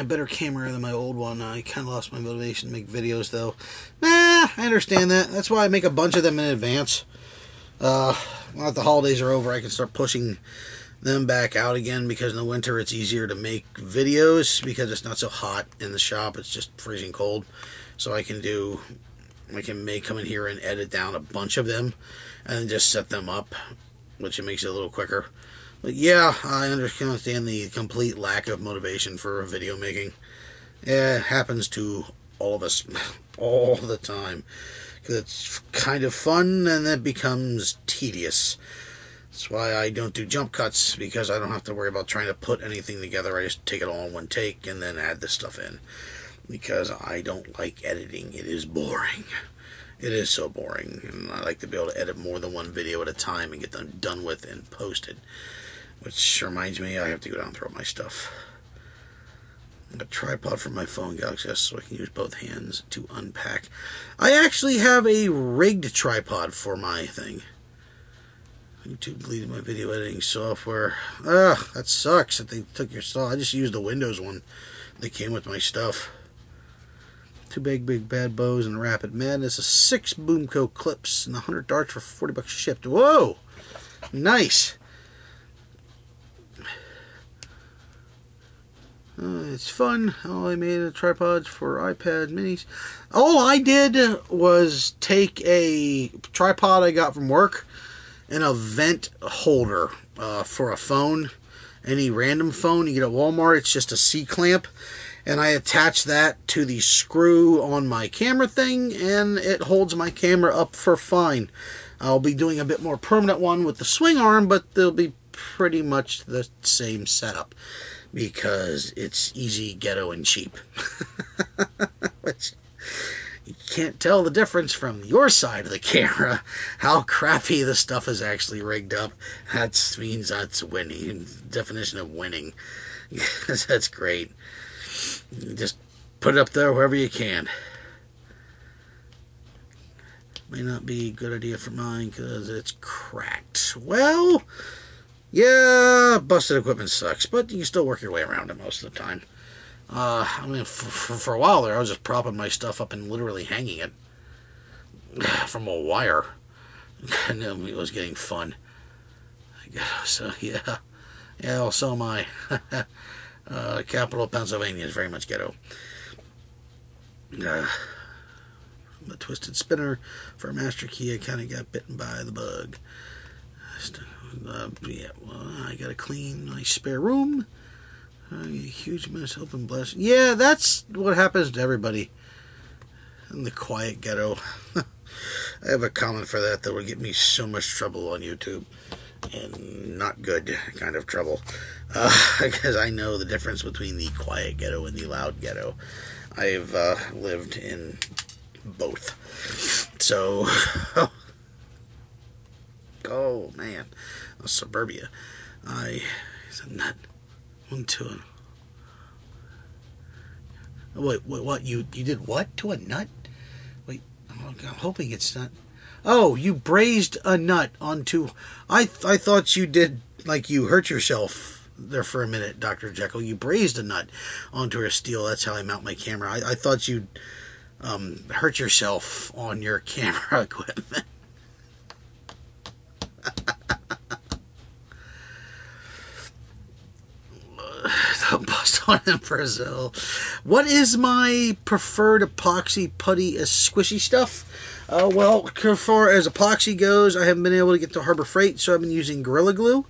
Speaker 1: better camera than my old one. I kind of lost my motivation to make videos, though. Nah, I understand that. That's why I make a bunch of them in advance. Now that the holidays are over, I can start pushing then back out again, because in the winter it's easier to make videos because it's not so hot in the shop. It's just freezing cold. So I can come in here and edit down a bunch of them and then just set them up, which it makes it a little quicker. But yeah, I understand the complete lack of motivation for video making. Yeah, it happens to all of us all the time. Because it's kind of fun and then it becomes tedious. That's why I don't do jump cuts, because I don't have to worry about trying to put anything together. I just take it all in one take and then add this stuff in. Because I don't like editing. It is boring. It is so boring. And I like to be able to edit more than one video at a time and get them done with and posted. Which reminds me, I have to go down and throw my stuff. A tripod for my phone, Galaxy S, so I can use both hands to unpack. I actually have a rigged tripod for my thing. YouTube deleted my video editing software. Ugh, that sucks that they took your stuff. I just used the Windows one that came with my stuff. 2 big bad bows and Rapid Madness. 6 Boomco clips and 100 darts for $40 shipped. Whoa! Nice! It's fun. Oh, I made a tripods for iPad minis. All I did was take a tripod I got from work and a vent holder for a phone. Any random phone you get at Walmart. It's just a C-clamp. And I attach that to the screw on my camera thing, and it holds my camera up for fine. I'll be doing a bit more permanent one with the swing arm, but they'll be pretty much the same setup. Because it's easy, ghetto, and cheap. Which, you can't tell the difference from your side of the camera, how crappy the stuff is actually rigged up. That means that's winning. Definition of winning. That's great. You just put it up there wherever you can. May not be a good idea for mine because it's cracked. Well... yeah, busted equipment sucks, but you can still work your way around it most of the time. I mean, for a while there, I was just propping my stuff up and literally hanging it from a wire. And it was getting fun. So, yeah. Yeah, well, so am I. Capital of Pennsylvania is very much ghetto. A twisted spinner for a master key. I kind of got bitten by the bug. Yeah, well, I got a clean, nice spare room. A huge mess, open blast. Yeah, that's what happens to everybody in the quiet ghetto. I have a comment for that would get me so much trouble on YouTube. And not good kind of trouble. Because I know the difference between the quiet ghetto and the loud ghetto. I've lived in both. So... oh, man. Suburbia. It's a nut. 1, 2. Wait, what? You did what to a nut? Wait, I'm hoping it's not... oh, you braised a nut onto... I thought you did, like, you hurt yourself there for a minute, Dr. Jekyll. You braised a nut onto a steel. That's how I mount my camera. I thought you'd hurt yourself on your camera equipment. Bust on in Brazil. What is my preferred epoxy putty as squishy stuff? Well, as far as epoxy goes, I haven't been able to get to Harbor Freight, so I've been using Gorilla Glue.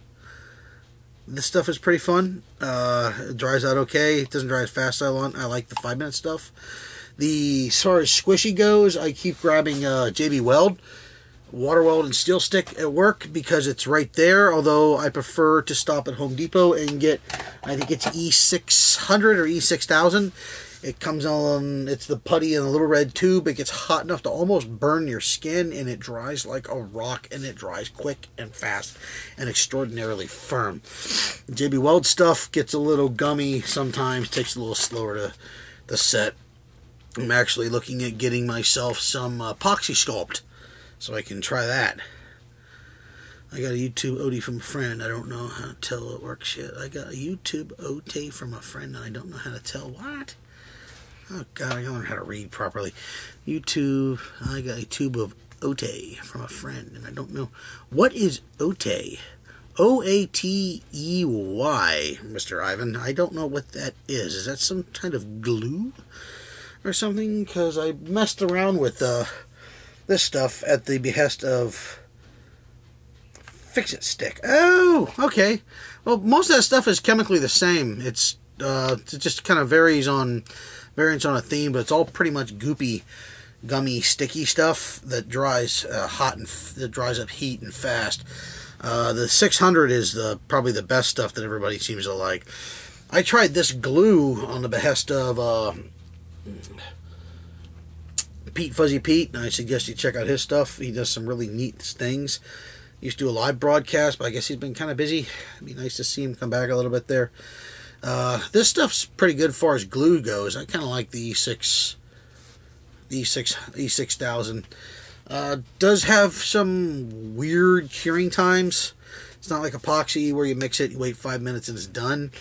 Speaker 1: This stuff is pretty fun. It dries out okay. It doesn't dry as fast as I want. I like the 5-minute stuff. As far as squishy goes, I keep grabbing JB Weld. Water weld and steel stick at work because it's right there, although I prefer to stop at Home Depot and get, I think it's E600 or E6000. It comes on, it's the putty in a little red tube. It gets hot enough to almost burn your skin, and it dries like a rock, and it dries quick and fast and extraordinarily firm. JB Weld stuff gets a little gummy sometimes, takes a little slower to set. I'm actually looking at getting myself some epoxy sculpt, so I can try that. I got a YouTube OT from a friend. I don't know how to tell it works yet. I got a YouTube OT from a friend, and I don't know how to tell what. Oh, God, I gotta learn how to read properly. YouTube, I got a tube of OT from a friend, and I don't know. What is OT? OATEY, Mr. Ivan. I don't know what that is. Is that some kind of glue or something? Because I messed around with this stuff at the behest of Fix-It Stick. Oh, okay. Well, most of that stuff is chemically the same. It just kind of varies on a theme, but it's all pretty much goopy, gummy, sticky stuff that dries hot and that dries up heat and fast. The 600 is probably the best stuff that everybody seems to like. I tried this glue on the behest of Fuzzy Pete, and I suggest you check out his stuff. He does some really neat things. He used to do a live broadcast, but I guess he's been kind of busy. It'd be nice to see him come back a little bit there. This stuff's pretty good as far as glue goes. I kind of like the E6000. Does have some weird curing times. It's not like epoxy where you mix it, you wait 5 minutes and it's done.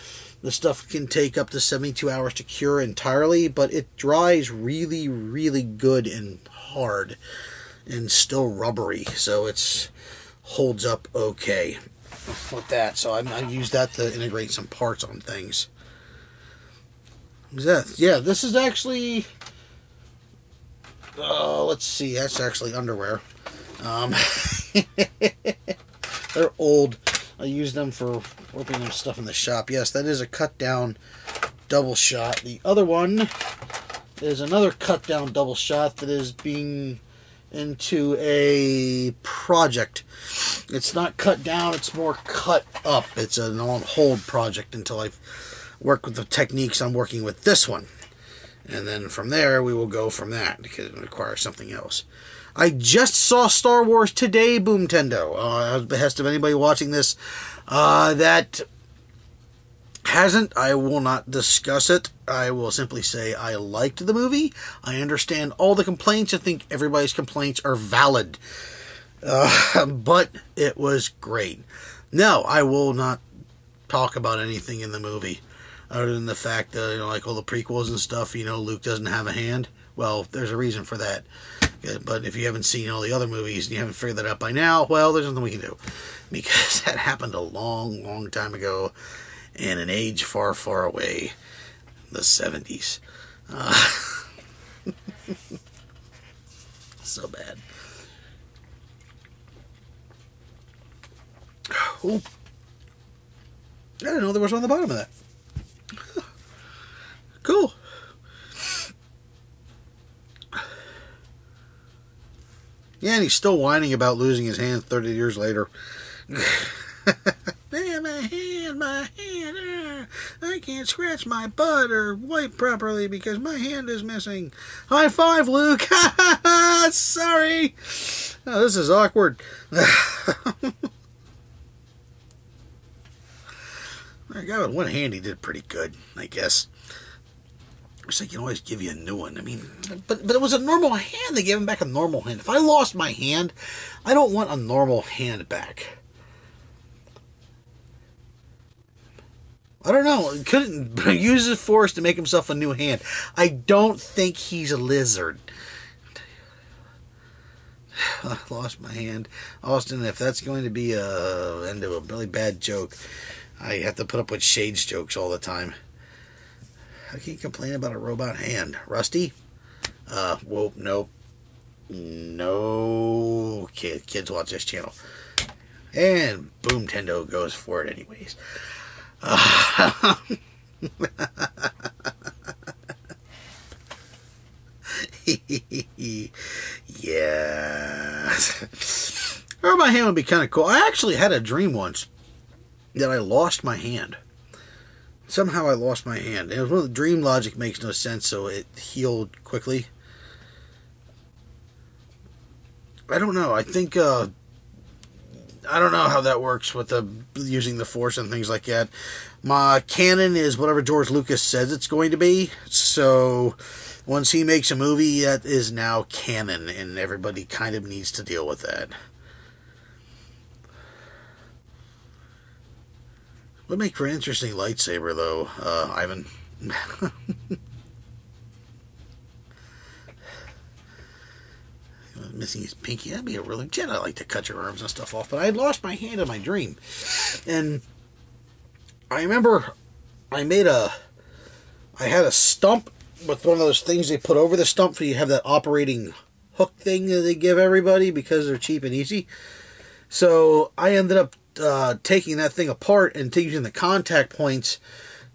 Speaker 1: The stuff can take up to 72 hours to cure entirely, but it dries really, really good and hard and still rubbery, so it holds up okay with that. So I use that to integrate some parts on things. Yeah, this is actually... let's see, that's actually underwear. They're old. I use them for opening stuff in the shop. Yes, that is a cut down double shot. The other one is another cut down double shot that is being into a project. It's not cut down, it's more cut up. It's an on hold project until I've worked with the techniques I'm working with this one. And then from there, we will go from that, because it requires something else. I just saw Star Wars today, Boomtendo. At the behest of anybody watching this that hasn't, I will not discuss it. I will simply say I liked the movie. I understand all the complaints. I think everybody's complaints are valid. But it was great. No, I will not talk about anything in the movie other than the fact that, like all the prequels and stuff, Luke doesn't have a hand. Well, there's a reason for that. But if you haven't seen all the other movies and you haven't figured that out by now, well, there's nothing we can do. Because that happened a long, long time ago in an age far, far away. The 70s. So bad. Oh. I didn't know there was one on the bottom of that. Huh. Cool. Yeah, and he's still whining about losing his hand 30 years later. Man, my hand, I can't scratch my butt or wipe properly because my hand is missing. High five, Luke. Sorry. Oh, this is awkward. A guy with one hand, he did pretty good, I guess. They can always give you a new one. I mean, but it was a normal hand. They gave him back a normal hand. If I lost my hand, I don't want a normal hand back. I don't know. Couldn't use his force to make himself a new hand. I don't think he's a lizard. I lost my hand. Austin, if that's going to be a end of a really bad joke, I have to put up with Shade's jokes all the time. How can you complain about a robot hand? Rusty? Whoa, nope. No. Kids watch this channel. And Boomtendo goes for it anyways. Yeah. Or my hand would be kind of cool. I actually had a dream once that I lost my hand. Somehow I lost my hand. It was one of the dream logic makes no sense, so it healed quickly. I don't know. I think I don't know how that works with using the Force and things like that. My canon is whatever George Lucas says it's going to be. So once he makes a movie, that is now canon, and everybody kind of needs to deal with that. Would make for an interesting lightsaber, though, Ivan. missing his pinky. That'd be a really Jedi like to cut your arms and stuff off. But I had lost my hand in my dream. And I remember I had a stump with one of those things they put over the stump so you have that operating hook thing that they give everybody because they're cheap and easy. So I ended up taking that thing apart and using the contact points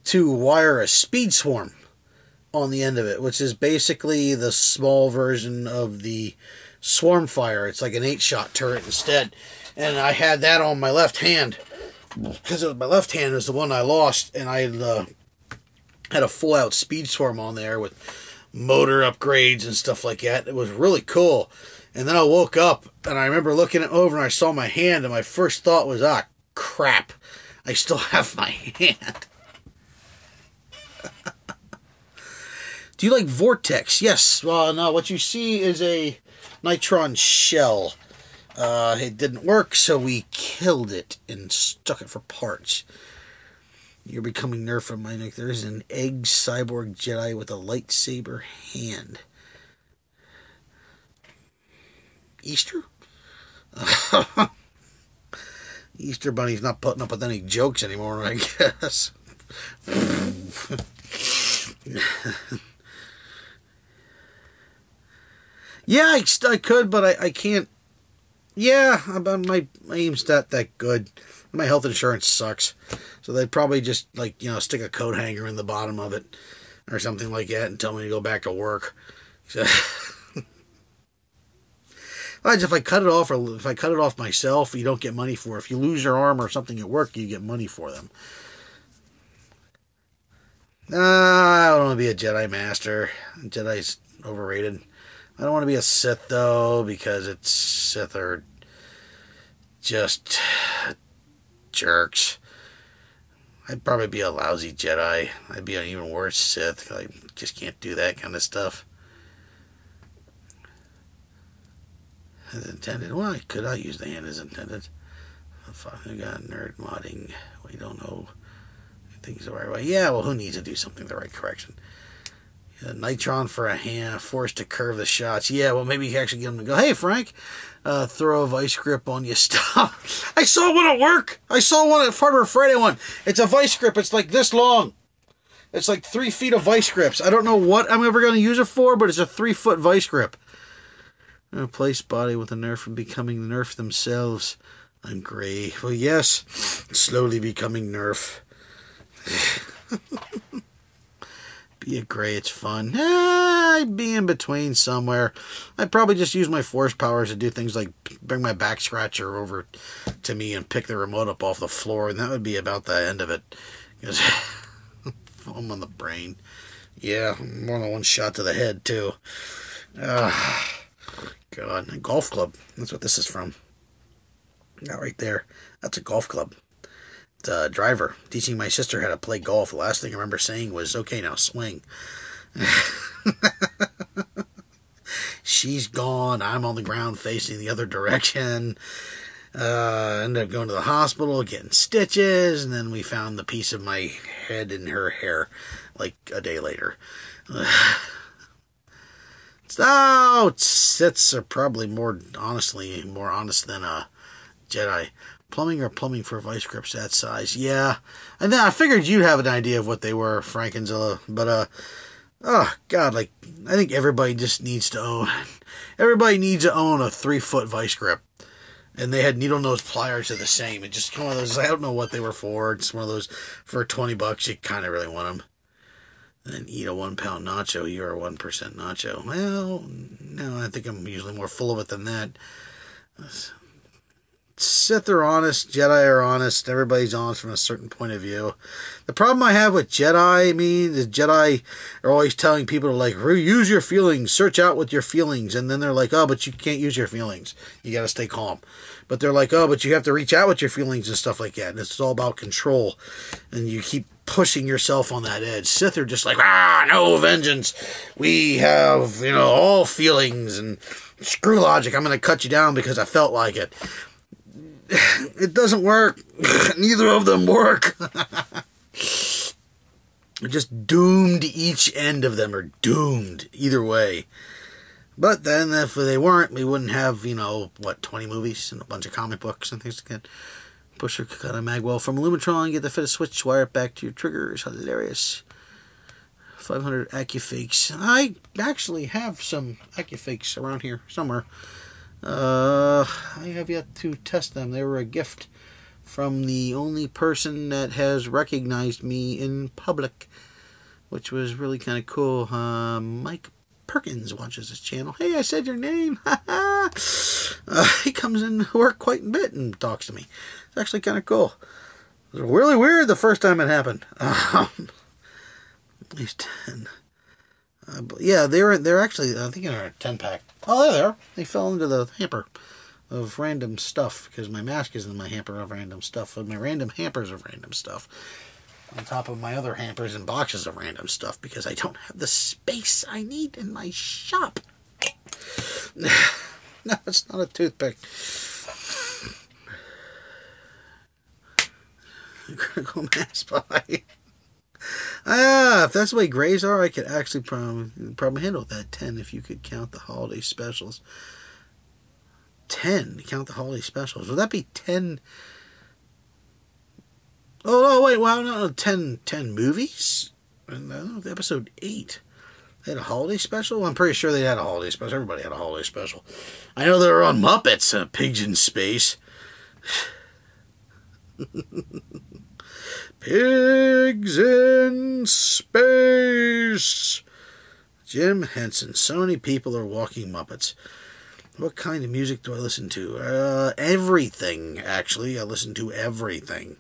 Speaker 1: to wire a speed swarm on the end of it, which is basically the small version of the swarm fire. It's like an 8-shot turret instead. And I had that on my left hand because my left hand was the one I lost, and I had a full-out speed swarm on there with motor upgrades and stuff like that. It was really cool. And then I woke up, and I remember looking it over, and I saw my hand, and my first thought was, ah, crap, I still have my hand. Do you like Vortex? Yes. Well, no, what you see is a Nitron shell. It didn't work, so we killed it and stuck it for parts. You're becoming Nerf on my neck. There is an egg cyborg Jedi with a lightsaber hand. Easter? Easter Bunny's not putting up with any jokes anymore, I guess. Yeah, I could, but I can't. Yeah, my aim's not that good. My health insurance sucks. So they'd probably just, like, you know, stick a coat hanger in the bottom of it or something like that and tell me to go back to work. So, if I cut it off, or if I cut it off myself, you don't get money for it. If you lose your arm or something at work, you get money for them. I don't want to be a Jedi Master. Jedi's overrated. I don't want to be a Sith, though, because Sith are just jerks. I'd probably be a lousy Jedi. I'd be an even worse Sith. I just can't do that kind of stuff. As intended. Why could I use the hand as intended? We got nerd modding. We don't know things the right way. Yeah, well, who needs to do something the right correction? Nitron for a hand, forced to curve the shots. Yeah, well, maybe you can actually get them to go, hey, Frank, throw a vice grip on your stuff. I saw one at work. I saw one at Farmer Friday one. It's a vice grip. It's like this long. It's like 3 feet of vice grips. I don't know what I'm ever going to use it for, but it's a 3-foot vice grip. Replace body with a Nerf from becoming the Nerf themselves. I'm gray. Well, yes, slowly becoming Nerf. Be a gray, it's fun. I'd be in between somewhere. I'd probably just use my force powers to do things like bring my back scratcher over to me and pick the remote up off the floor, and that would be about the end of it. Because foam on the brain. Yeah, more than one shot to the head, too. God, a golf club. That's what this is from. That right there. That's a golf club. Driver teaching my sister how to play golf. The last thing I remember saying was, okay, now swing. She's gone. I'm on the ground facing the other direction. Ended up going to the hospital, getting stitches, and then we found the piece of my head in her hair like a day later. Siths are probably more honest than a Jedi. Plumbing for vice grips that size. Yeah. And then I figured you'd have an idea of what they were, Frankenzilla. But, oh, God, like, I think everybody just needs to own a 3-foot vice grip. And they had needle nose pliers are the same. It just one of those, I don't know what they were for. It's one of those, for $20, you kind of really want them. And then eat a 1-pound nacho. You're a 1% nacho. Well, no, I think I'm usually more full of it than that. Sith are honest, Jedi are honest, everybody's honest from a certain point of view. The problem I have with Jedi, the Jedi are always telling people to, like, use your feelings, search out with your feelings, and then they're like, oh, but you can't use your feelings. You gotta stay calm. But they're like, oh, but you have to reach out with your feelings and stuff like that, and it's all about control, and you keep pushing yourself on that edge. Sith are just like, no vengeance. We have, all feelings, and screw logic. I'm gonna cut you down because I felt like it. It doesn't work. Neither of them work. We're just doomed. Each end of them are doomed. Either way. But then if they weren't, we wouldn't have, 20 movies and a bunch of comic books and things like that. Pusher could cut a magwell from Lumitron, get the fit of switch, wire it back to your trigger. It's hilarious. 500 AccuFakes. I actually have some AccuFakes around here somewhere. I have yet to test them. They were a gift from the only person that has recognized me in public, which was really kind of cool. Mike Perkins watches this channel. Hey, I said your name. He comes in to work quite a bit and talks to me. It's actually kind of cool. It was really weird the first time it happened. At least 10. Yeah, they're actually, I think they're a 10-pack. Oh, there they are. They fell into the hamper of random stuff because my mask is in my hamper of random stuff. My random hampers of random stuff. On top of my other hampers and boxes of random stuff because I don't have the space I need in my shop. No, it's not a toothpick. Critical mass buy. If that's the way grays are, I could actually probably handle that 10 if you could count the holiday specials. 10 count the holiday specials. Would that be 10? Oh, wait, well, no, 10 movies? Episode 8. They had a holiday special? I'm pretty sure they had a holiday special. Everybody had a holiday special. I know they were on Muppets, Pigs in Space. Pigs in Space. Jim Henson. So many people are walking Muppets. What kind of music do I listen to? Everything, actually. I listen to everything.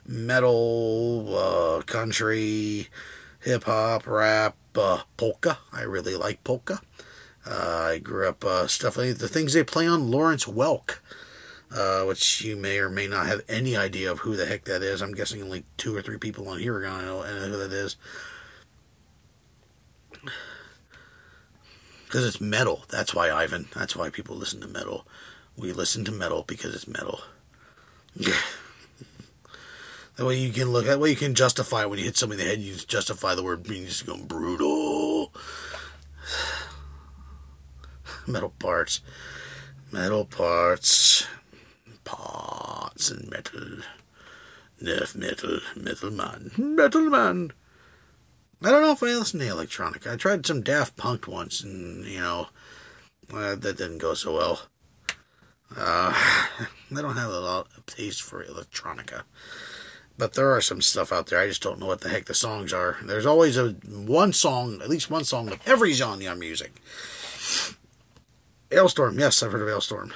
Speaker 1: Metal, country, hip-hop, rap, polka. I really like polka. I grew up stuff like the things they play on Lawrence Welk, which you may or may not have any idea of who the heck that is. I'm guessing only 2 or 3 people on here are going to know who that is. Because it's metal. That's why, Ivan. That's why people listen to metal. We listen to metal because it's metal. That way you can look. That way you can justify when you hit somebody in the head. You just justify the word being just going brutal. Metal parts. Metal parts. Parts and metal. Nerf metal. Metal man. Metal man. I don't know if I listen to electronic. I tried some Daft Punk once, and, that didn't go so well. I don't have a lot of taste for electronica. But there are some stuff out there. I just don't know what the heck the songs are. There's always at least one song of every genre of music. Ailstorm. Yes, I've heard of Ailstorm.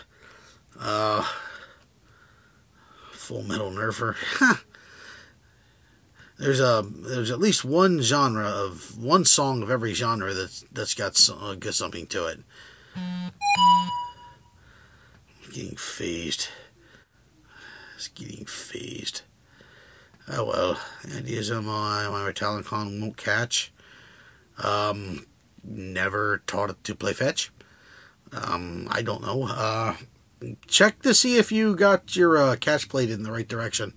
Speaker 1: Full Metal Nerfer. There's at least one song of every genre that's got something to it. Getting phased. It's getting phased. Oh well, ideas on my Metallicon won't catch. Never taught it to play fetch. I don't know. Check to see if you got your catch plate in the right direction.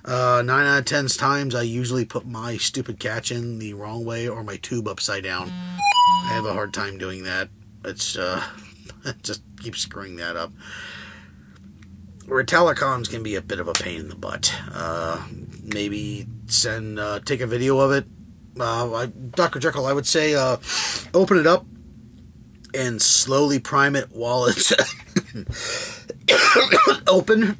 Speaker 1: 9 out of 10 times I usually put my stupid catch in the wrong way or my tube upside down. I have a hard time doing that. It's it just keeps screwing that up. Retallicons can be a bit of a pain in the butt. Maybe take a video of it. Dr. Jekyll, I would say open it up and slowly prime it while it's open.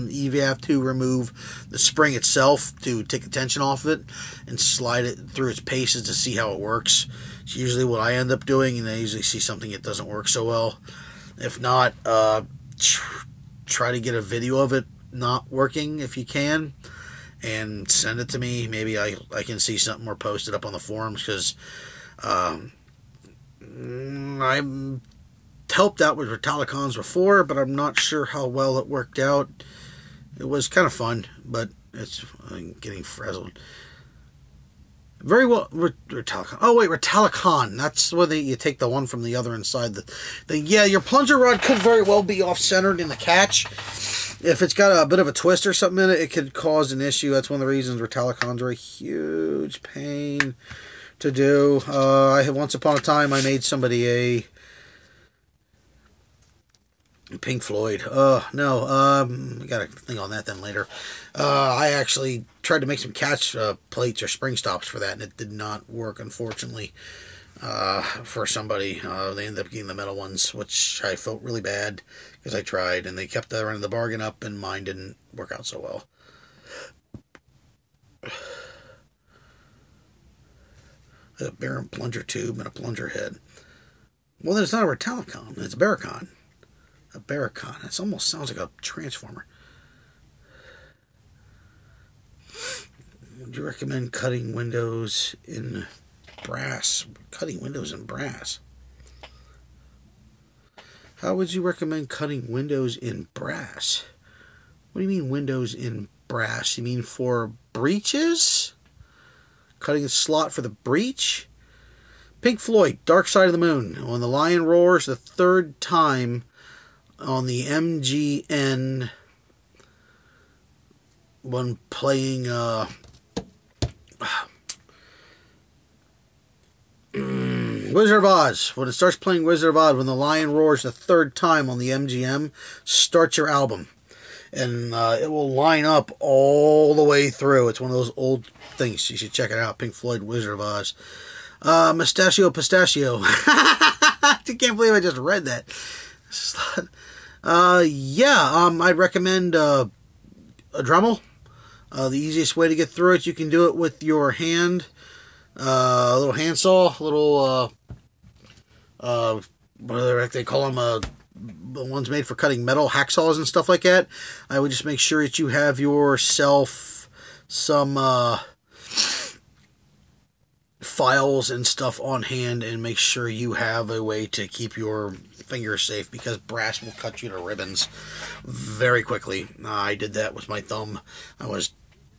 Speaker 1: You have to remove the spring itself to take the tension off of it and slide it through its paces to see how it works. It's usually what I end up doing, and I usually see something that doesn't work so well. If not, try to get a video of it not working if you can and send it to me. Maybe I can see something more posted up on the forums, because I'm helped out with Retallicons before, but I'm not sure how well it worked out. It was kind of fun, but I'm getting frazzled. Very well, Retallicon. Oh wait, Retallicon. That's where you take the one from the other inside the thing. Yeah, your plunger rod could very well be off-centered in the catch. If it's got a bit of a twist or something in it, it could cause an issue. That's one of the reasons Retallicons are a huge pain to do. Once upon a time, I made somebody Pink Floyd. No. I got to think on that then later. I actually tried to make some catch plates or spring stops for that, and it did not work, unfortunately. For somebody, they ended up getting the metal ones, which I felt really bad because I tried, and they kept running the bargain up, and mine didn't work out so well. A Baron plunger tube and a plunger head. Well, then it's not a Retelicon. It's a Barricon. A Barricon. It almost sounds like a Transformer. Would you recommend cutting windows in brass? Cutting windows in brass. How would you recommend cutting windows in brass? What do you mean windows in brass? You mean for breaches? Cutting a slot for the breach? Pink Floyd, Dark Side of the Moon. When the lion roars the third time on the MGN when playing Wizard of Oz. When it starts playing Wizard of Oz, when the lion roars the third time on the MGM, start your album. And it will line up all the way through. It's one of those old things. You should check it out. Pink Floyd, Wizard of Oz. Mustachio Pistachio. I can't believe I just read that. I'd recommend a Dremel. The easiest way to get through it, you can do it with your hand. A little handsaw, a little, what they call them, the ones made for cutting metal, hacksaws and stuff like that. I would just make sure that you have yourself some files and stuff on hand, and make sure you have a way to keep your fingers safe, because brass will cut you to ribbons very quickly. I did that with my thumb. I was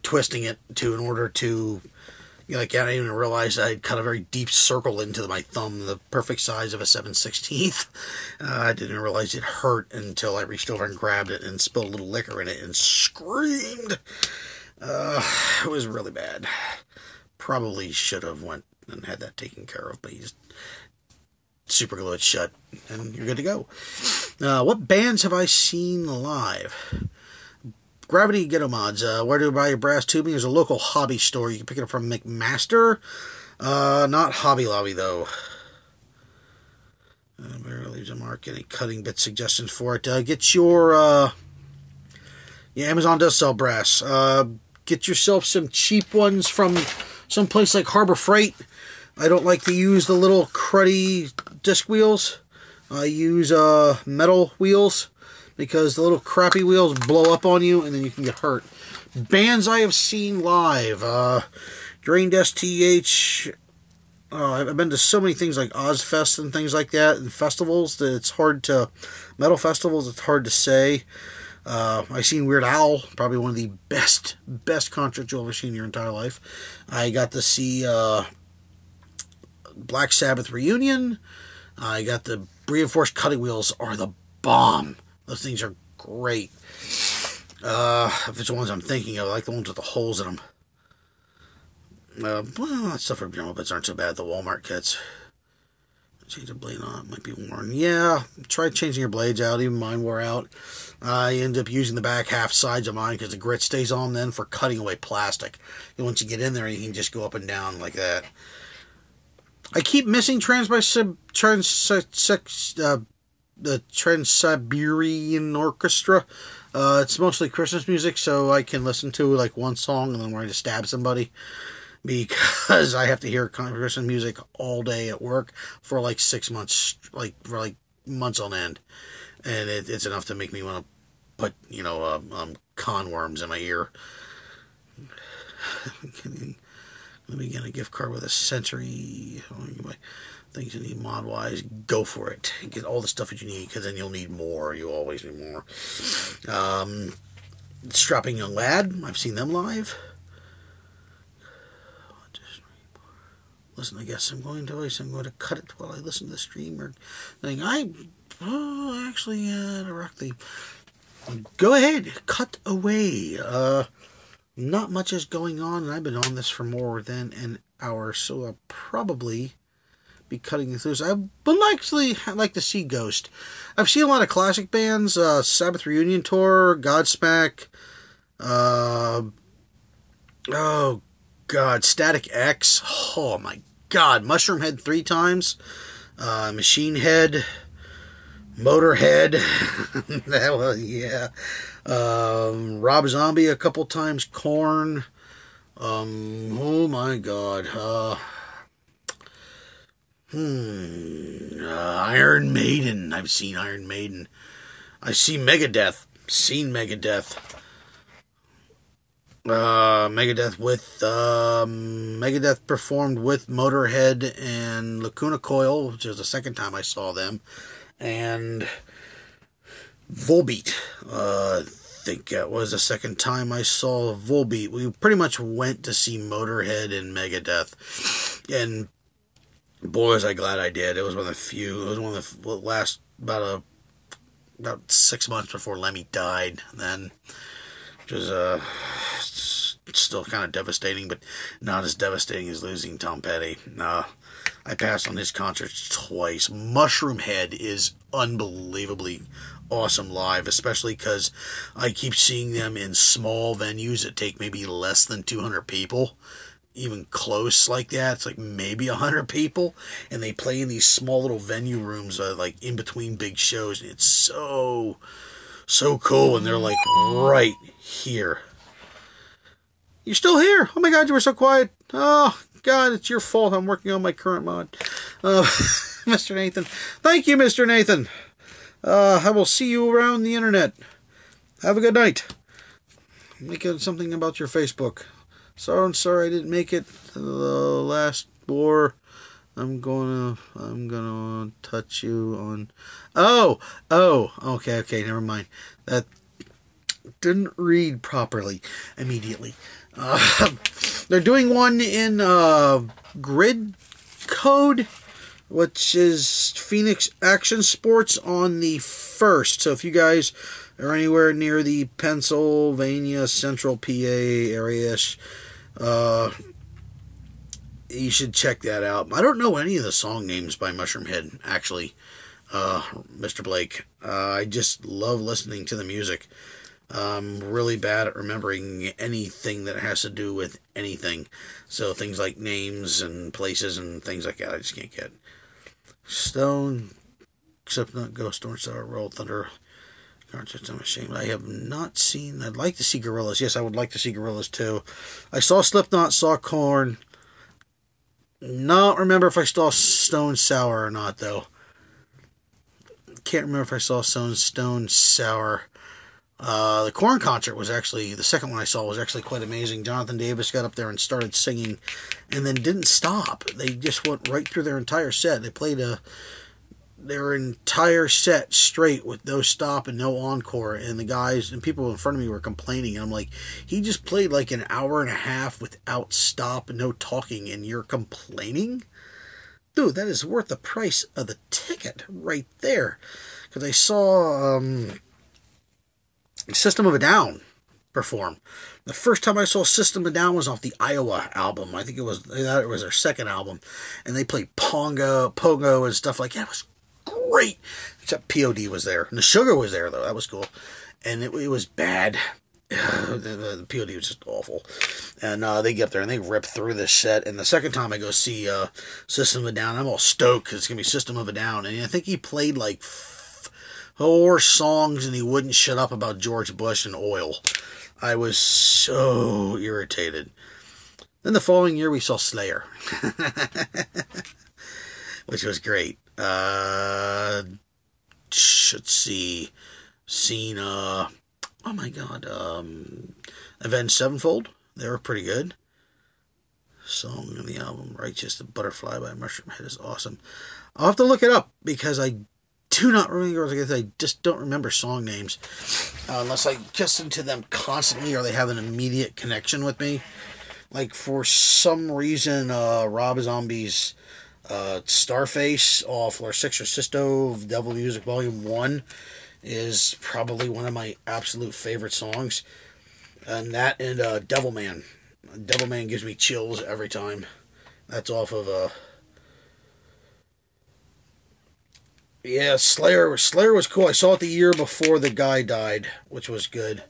Speaker 1: twisting it in order to, I didn't even realize I'd cut a very deep circle into my thumb, the perfect size of a 7/16. I didn't realize it hurt until I reached over and grabbed it and spilled a little liquor in it and screamed. It was really bad. Probably should have went and had that taken care of, but you just super glue it shut and you're good to go. What bands have I seen live? Gravity Ghetto Mods. Where do you buy your brass tubing? There's a local hobby store. You can pick it up from McMaster. Not Hobby Lobby, though. Where leaves a mark. Any cutting bit suggestions for it? Get your... Amazon does sell brass. Get yourself some cheap ones from some place like Harbor Freight. I don't like to use the little cruddy disc wheels. I use metal wheels, because the little crappy wheels blow up on you and then you can get hurt. Bands I have seen live. Drained STH. I've been to so many things like Ozfest and things like that, and festivals that it's hard to... Metal festivals, it's hard to say. I've seen Weird Al, probably one of the best concerts you'll ever see in your entire life. I got to see Black Sabbath Reunion. I got the reinforced cutting wheels are the bomb. Those things are great. If it's the ones I'm thinking of, I like the ones with the holes in them. That stuff for general bits aren't so bad. The Walmart kits. Change the blade on, it might be worn. Yeah, try changing your blades out. Even mine wore out. I end up using the back half sides of mine because the grit stays on then for cutting away plastic. And once you get in there, you can just go up and down like that. I keep missing the Trans-Siberian Orchestra. It's mostly Christmas music, so I can listen to like one song and then ready to stab somebody, because I have to hear Christmas music all day at work for like 6 months, for months on end, and it's enough to make me want to put conworms in my ear. Let me get a gift card with a Century. Things you need mod-wise, go for it. Get all the stuff that you need, because then you'll need more. You always need more. Strapping Young Lad. I've seen them live. Listen, I guess I'm going to cut it while I listen to the stream. Or directly. Go ahead. Cut away. Not much is going on, and I've been on this for more than an hour, so I'll probably be cutting this loose. I would actually like to see Ghost. I've seen a lot of classic bands, Sabbath Reunion Tour, Godsmack, oh God, Static X, oh my God, Mushroom Head 3 times, Machine Head, Motorhead, that was, yeah, Rob Zombie a couple times, Korn, oh my God, Iron Maiden, I've seen Iron Maiden, I've seen Megadeth, Megadeth performed with Motorhead and Lacuna Coil, which was the second time I saw them, and Volbeat. I think that was the second time I saw Volbeat. We pretty much went to see Motorhead and Megadeth, and boy, was I glad I did. It was one of the few. It was one of the last about 6 months before Lemmy died. Then, which was still kind of devastating, but not as devastating as losing Tom Petty. I passed on his concerts twice. Mushroom Head is unbelievably awesome live, especially because I keep seeing them in small venues that take maybe less than 200 people. Even close like that, it's like maybe 100 people, and they play in these small little venue rooms, like in between big shows, and it's so cool, and they're like right here. You're still here? Oh my God, you were so quiet. Oh God, it's your fault. I'm working on my current mod. Mr. Nathan. Thank you, Mr. Nathan. I will see you around the internet. Have a good night. Make something about your Facebook. I'm sorry I didn't make it to the last war. I'm gonna touch you on. Oh, okay, never mind. That didn't read properly immediately. They're doing one in Grid Code, which is Phoenix Action Sports, on the 1st. So if you guys are anywhere near the Pennsylvania Central PA area, you should check that out. I don't know any of the song names by Mushroom Head, actually, Mr. Blake. I just love listening to the music. I'm really bad at remembering anything that has to do with anything. So things like names and places and things like that, I just can't get. Stone, except not Ghost, Orange Star, Roll Thunder. I'm ashamed. I have not seen. I'd like to see Gorillaz. Yes, I would like to see Gorillaz too. I saw Slipknot, saw Korn. Not remember if I saw Stone Sour or not, though. Can't remember if I saw Stone Sour. The Korn concert was actually, the second one I saw was actually quite amazing. Jonathan Davis got up there and started singing and then didn't stop. They just went right through their entire set. They played their entire set straight with no stop and no encore, and the guys and people in front of me were complaining, and I'm like, he just played like an hour and a half without stop and no talking, and you're complaining? Dude, that is worth the price of the ticket right there. Because I saw System of a Down perform. The first time I saw System of a Down was off the Iowa album. I think it was their second album, and they played Pogo and stuff like that. It was great, except POD was there, and the Sugar was there, though. That was cool, and it was bad. The POD was just awful, and they get up there and they rip through this set. And the second time I go see System of a Down, I'm all stoked because it's gonna be System of a Down, and I think he played like 4 songs, and he wouldn't shut up about George Bush and oil. I was so irritated. Then the following year we saw Slayer, which was great. Should see, seen, oh my God, Avenged Sevenfold. They were pretty good. Song of the album, Righteous, The Butterfly by Mushroom Head is awesome. I'll have to look it up because I do not remember, I just don't remember song names. Unless I listen to them constantly or they have an immediate connection with me. Like, for some reason, Rob Zombie's Starface off Lord Six or Sisto of Devil Music Volume 1 is probably one of my absolute favorite songs. And that and Devilman. Devilman gives me chills every time. That's off of Yeah, Slayer was cool. I saw it the year before the guy died, which was good.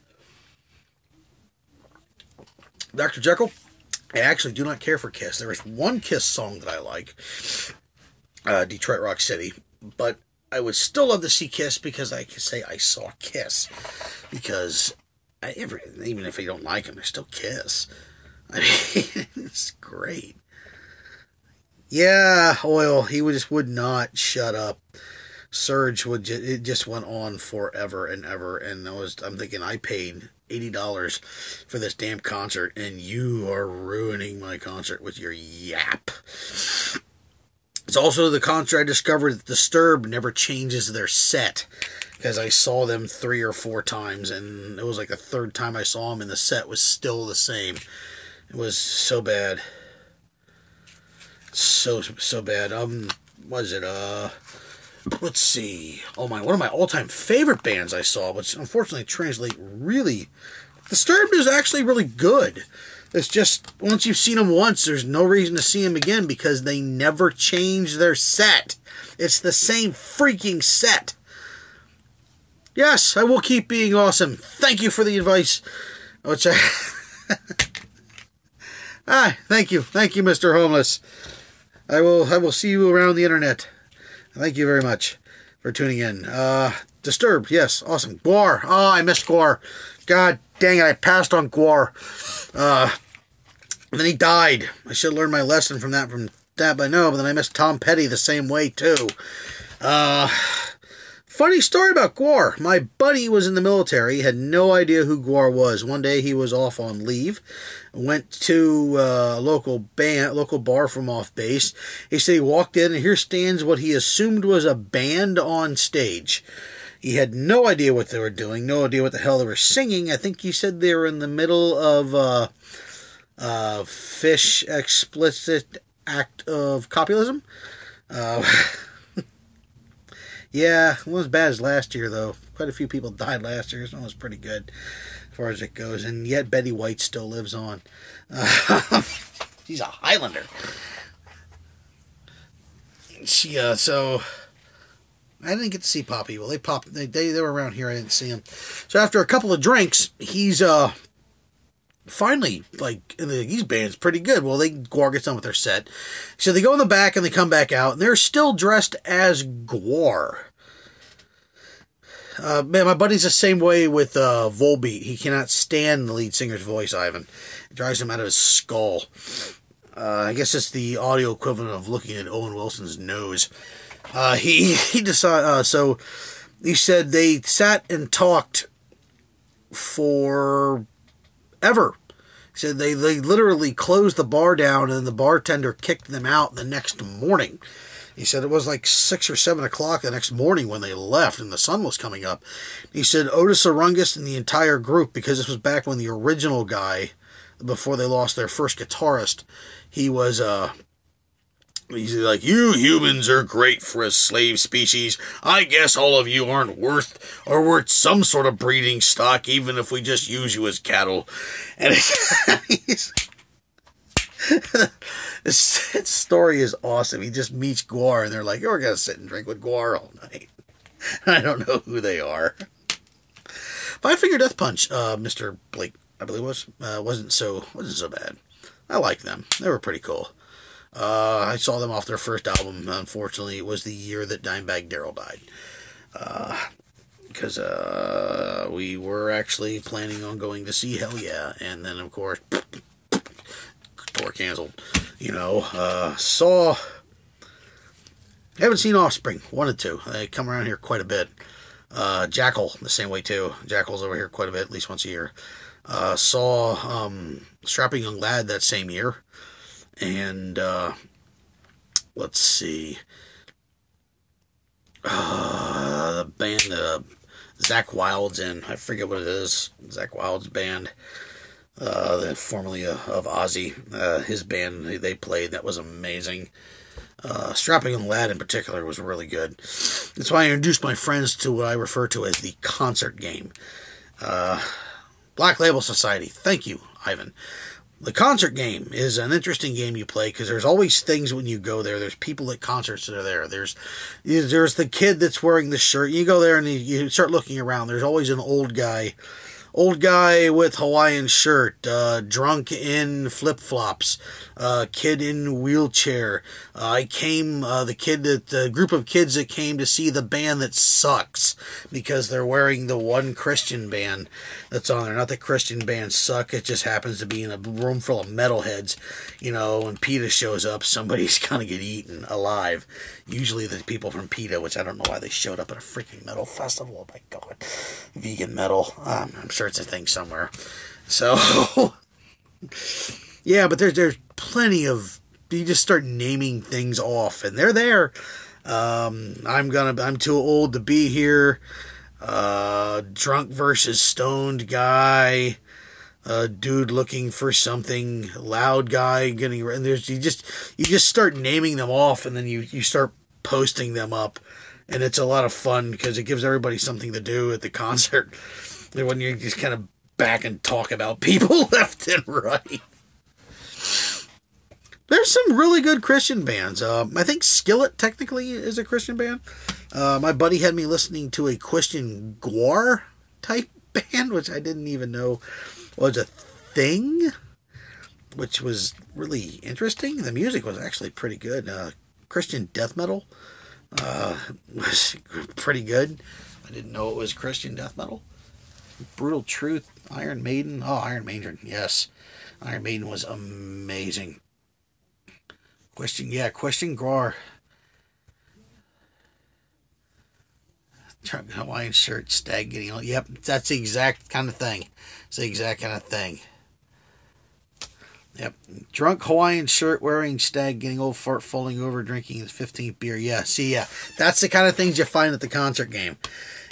Speaker 1: Dr. Jekyll, I actually do not care for Kiss. There is one Kiss song that I like, Detroit Rock City, but I would still love to see Kiss because I can say I saw Kiss. Because even if I don't like him, I still Kiss. I mean, it's great. Yeah, Oil, he just would not shut up. Surge it just went on forever and ever, and I'm thinking I paid $80 for this damn concert, and you are ruining my concert with your yap. It's also the concert I discovered that Disturbed never changes their set, because I saw them 3 or 4 times, and it was like the 3rd time I saw them, and the set was still the same. It was so bad. So bad. Was it, let's see. Oh my, one of my all-time favorite bands I saw, which unfortunately translate really... Disturbed is actually really good. It's just, once you've seen them once, there's no reason to see them again because they never change their set. It's the same freaking set. Yes, I will keep being awesome. Thank you for the advice. Which thank you, Mr. Homeless. I will see you around the internet. Thank you very much for tuning in. Disturbed, yes, awesome. Gwar, I missed Gwar. God dang it, I passed on Gwar. And then he died. I should have learned my lesson from that, but I know, but then I missed Tom Petty the same way, too. Funny story about Gwar. My buddy was in the military, had no idea who Gwar was. One day he was off on leave, went to a local bar from off base. He said he walked in, and here stands what he assumed was a band on stage. He had no idea what they were doing, no idea what the hell they were singing. I think he said they were in the middle of Fish explicit act of copulism. Yeah, it wasn't as bad as last year, though. Quite a few people died last year, so it was pretty good as far as it goes. And yet Betty White still lives on. She's a Highlander. So I didn't get to see Poppy. Well, they were around here. I didn't see him. So after a couple of drinks, he's finally, like, these bands pretty good. Well, Gwar gets done with their set. So they go in the back and they come back out, and they're still dressed as Gwar. Man, my buddy's the same way with Volbeat. He cannot stand the lead singer's voice, Ivan. It drives him out of his skull. I guess it's the audio equivalent of looking at Owen Wilson's nose. He decided, so he said they sat and talked for ever. He said they literally closed the bar down and the bartender kicked them out the next morning. He said it was like 6 or 7 o'clock the next morning when they left and the sun was coming up. He said Otis Arungus and the entire group, because this was back when the original guy, before they lost their first guitarist, he was, he's like, you humans are great for a slave species. I guess all of you aren't worth some sort of breeding stock, even if we just use you as cattle. And this story is awesome. He just meets Gwar, and they're like, we're going to sit and drink with Gwar all night. I don't know who they are. Five Finger Death Punch, Mr. Blake, I believe it wasn't so bad. I like them. They were pretty cool. I saw them off their first album. Unfortunately, it was the year that Dimebag Darrell died. Because we were actually planning on going to see Hell Yeah. And then, of course, tour canceled. Haven't seen Offspring. Wanted to. They come around here quite a bit. Jackal, the same way, too. Jackal's over here quite a bit, at least once a year. Saw Strapping Young Lad that same year. And, let's see, the band, Zakk Wylde's in, I forget what it is, Zakk Wylde's band, formerly of Ozzy, his band, they played, that was amazing. Strapping Young Lad in particular was really good. That's why I introduced my friends to what I refer to as the concert game. Black Label Society, thank you, Ivan. The concert game is an interesting game you play because there's always things when you go there. There's people at concerts that are there. There's the kid that's wearing the shirt. You go there and you start looking around. There's always an old guy with Hawaiian shirt, drunk in flip-flops, kid in wheelchair. The group of kids that came to see the band that sucks because they're wearing the one Christian band that's on there. Not that Christian bands suck, it just happens to be in a room full of metalheads. You know, when PETA shows up, somebody's gonna get eaten alive. Usually the people from PETA, which I don't know why they showed up at a freaking metal festival. Oh my God. Vegan metal. I'm sure it's a thing somewhere. So, yeah, but there's plenty of, you just start naming things off, and they're there. I'm too old to be here. Drunk versus stoned guy. Dude looking for something. Loud guy getting, and you just start naming them off, and then you start posting them up, and it's a lot of fun because it gives everybody something to do at the concert when you just kind of back and talk about people left and right. There's some really good Christian bands. I think Skillet technically is a Christian band. My buddy had me listening to a Christian Gwar type band, which I didn't even know was a thing, which was really interesting. The music was actually pretty good. Christian death metal was pretty good. I didn't know it was Christian death metal. Brutal Truth, Iron Maiden. Oh, Iron Maiden, yes. Iron Maiden was amazing. Question Gwar. Hawaiian shirt, stag getting on. Yep, that's the exact kind of thing. It's the exact kind of thing. Yep. Drunk Hawaiian shirt wearing stag getting old, fart falling over, drinking his 15th beer. Yeah, see, yeah. That's the kind of things you find at the concert game.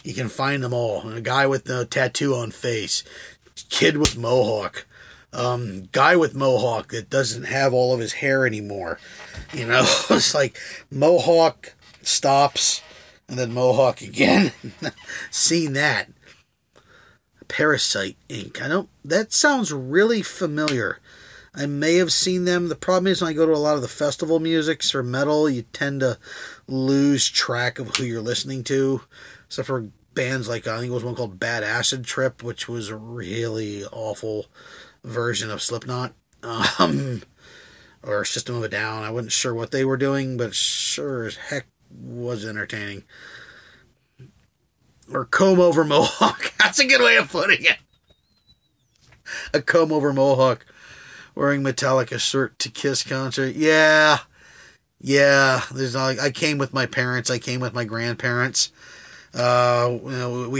Speaker 1: You can find them all. A guy with no tattoo on face. Kid with mohawk. Guy with mohawk that doesn't have all of his hair anymore. You know, it's like mohawk stops and then mohawk again. Seen that. Parasite Inc. That sounds really familiar. I may have seen them. The problem is when I go to a lot of the festival musics for metal, you tend to lose track of who you're listening to. Except for bands like, I think it was one called Bad Acid Trip, which was a really awful version of Slipknot. Or System of a Down. I wasn't sure what they were doing, but sure as heck was entertaining. Or Comb Over Mohawk. That's a good way of putting it. A comb over mohawk. Wearing Metallica shirt to Kiss concert. Yeah. There's I came with my parents. I came with my grandparents. We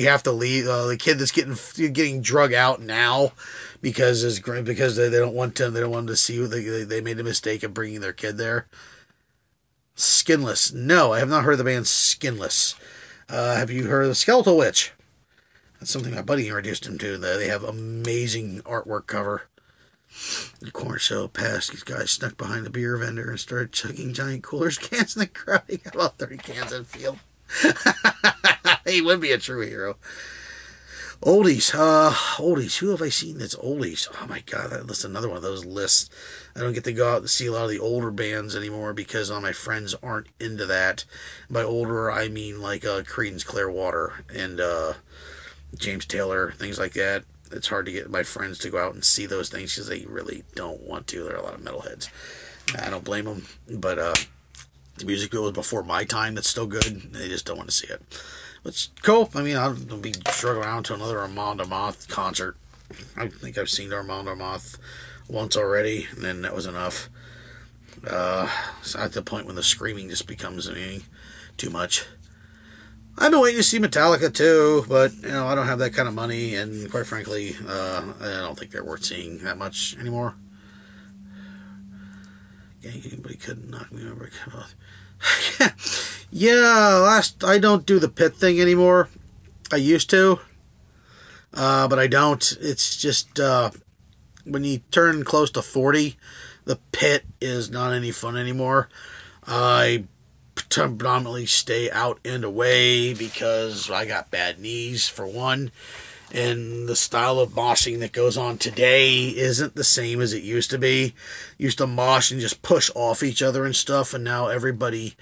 Speaker 1: have to leave. The kid that's getting drug out now because they don't want to see who they made a mistake of bringing their kid there. Skinless. No, I have not heard of the band Skinless. Have you heard of the Skeletal Witch? That's something my buddy introduced him to. They have amazing artwork cover. The corner show passed. These guys snuck behind the beer vendor and started chugging giant coolers cans in the crowd. He got about 30 cans in the field. He would be a true hero. Oldies. Who have I seen that's oldies? Oh my God, that's another one of those lists. I don't get to go out and see a lot of the older bands anymore because all my friends aren't into that. By older, I mean like Creedence Clearwater and James Taylor, things like that. It's hard to get my friends to go out and see those things because they really don't want to. There are a lot of metalheads. I don't blame them, but the music was before my time. That's still good. They just don't want to see it. It's cool. I mean, I'll be drug around to another Armand Amarth concert. I think I've seen Armand Amarth once already, and then that was enough. So at the point when the screaming just becomes too much. I've been waiting to see Metallica too, but I don't have that kind of money, and quite frankly, I don't think they're worth seeing that much anymore. Anybody couldn't knock me over. Yeah, I don't do the pit thing anymore. I used to, but I don't. It's just when you turn close to 40, the pit is not any fun anymore. I predominantly stay out and away because I got bad knees, for one. And the style of moshing that goes on today isn't the same as it used to be. Used to mosh and just push off each other and stuff, and now everybody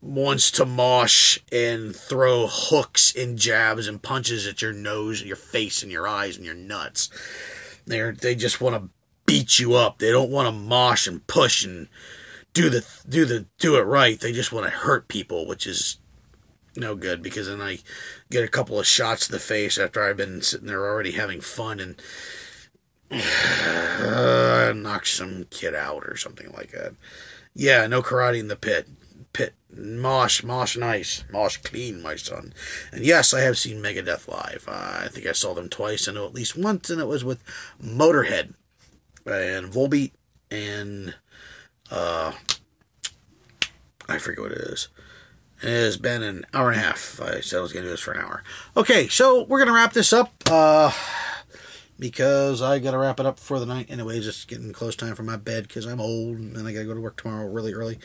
Speaker 1: wants to mosh and throw hooks and jabs and punches at your nose, your face, and your eyes and your nuts. They just want to beat you up. They don't want to mosh and push and do it right. They just want to hurt people, which is no good, because then I get a couple of shots to the face after I've been sitting there already having fun and knock some kid out or something like that. Yeah, no karate in the pit. Mosh nice. Mosh clean, my son. And yes, I have seen Megadeth live. I think I saw them twice. I know at least once, and it was with Motorhead and Volbeat and I forget what it is. It has been an hour and a half. I said I was going to do this for an hour. Okay, so we're going to wrap this up because I got to wrap it up for the night. Anyways, it's getting close time for my bed because I'm old and I got to go to work tomorrow really early.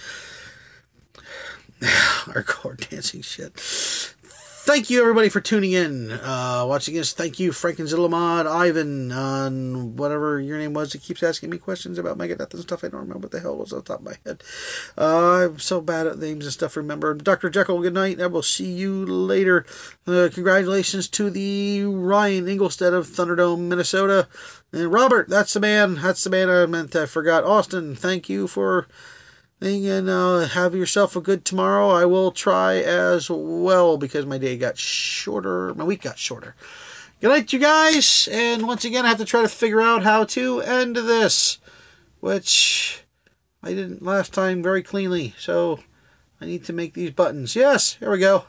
Speaker 1: Hardcore dancing shit. Thank you, everybody, for tuning in. Watching this, thank you, Frankenzilamod, Ivan, whatever your name was, that keeps asking me questions about Megadeth and stuff. I don't remember what the hell was on top of my head. I'm so bad at names and stuff. Remember, Dr. Jekyll, good night. I will see you later. Congratulations to the Ryan Ingolstead of Thunderdome, Minnesota. And Robert, that's the man. That's the man I meant. I forgot. Austin, thank you for... and have yourself a good tomorrow. I will try as well because my day got shorter. My week got shorter. Good night, you guys. And once again, I have to try to figure out how to end this, which I didn't last time very cleanly. So I need to make these buttons. Yes, here we go.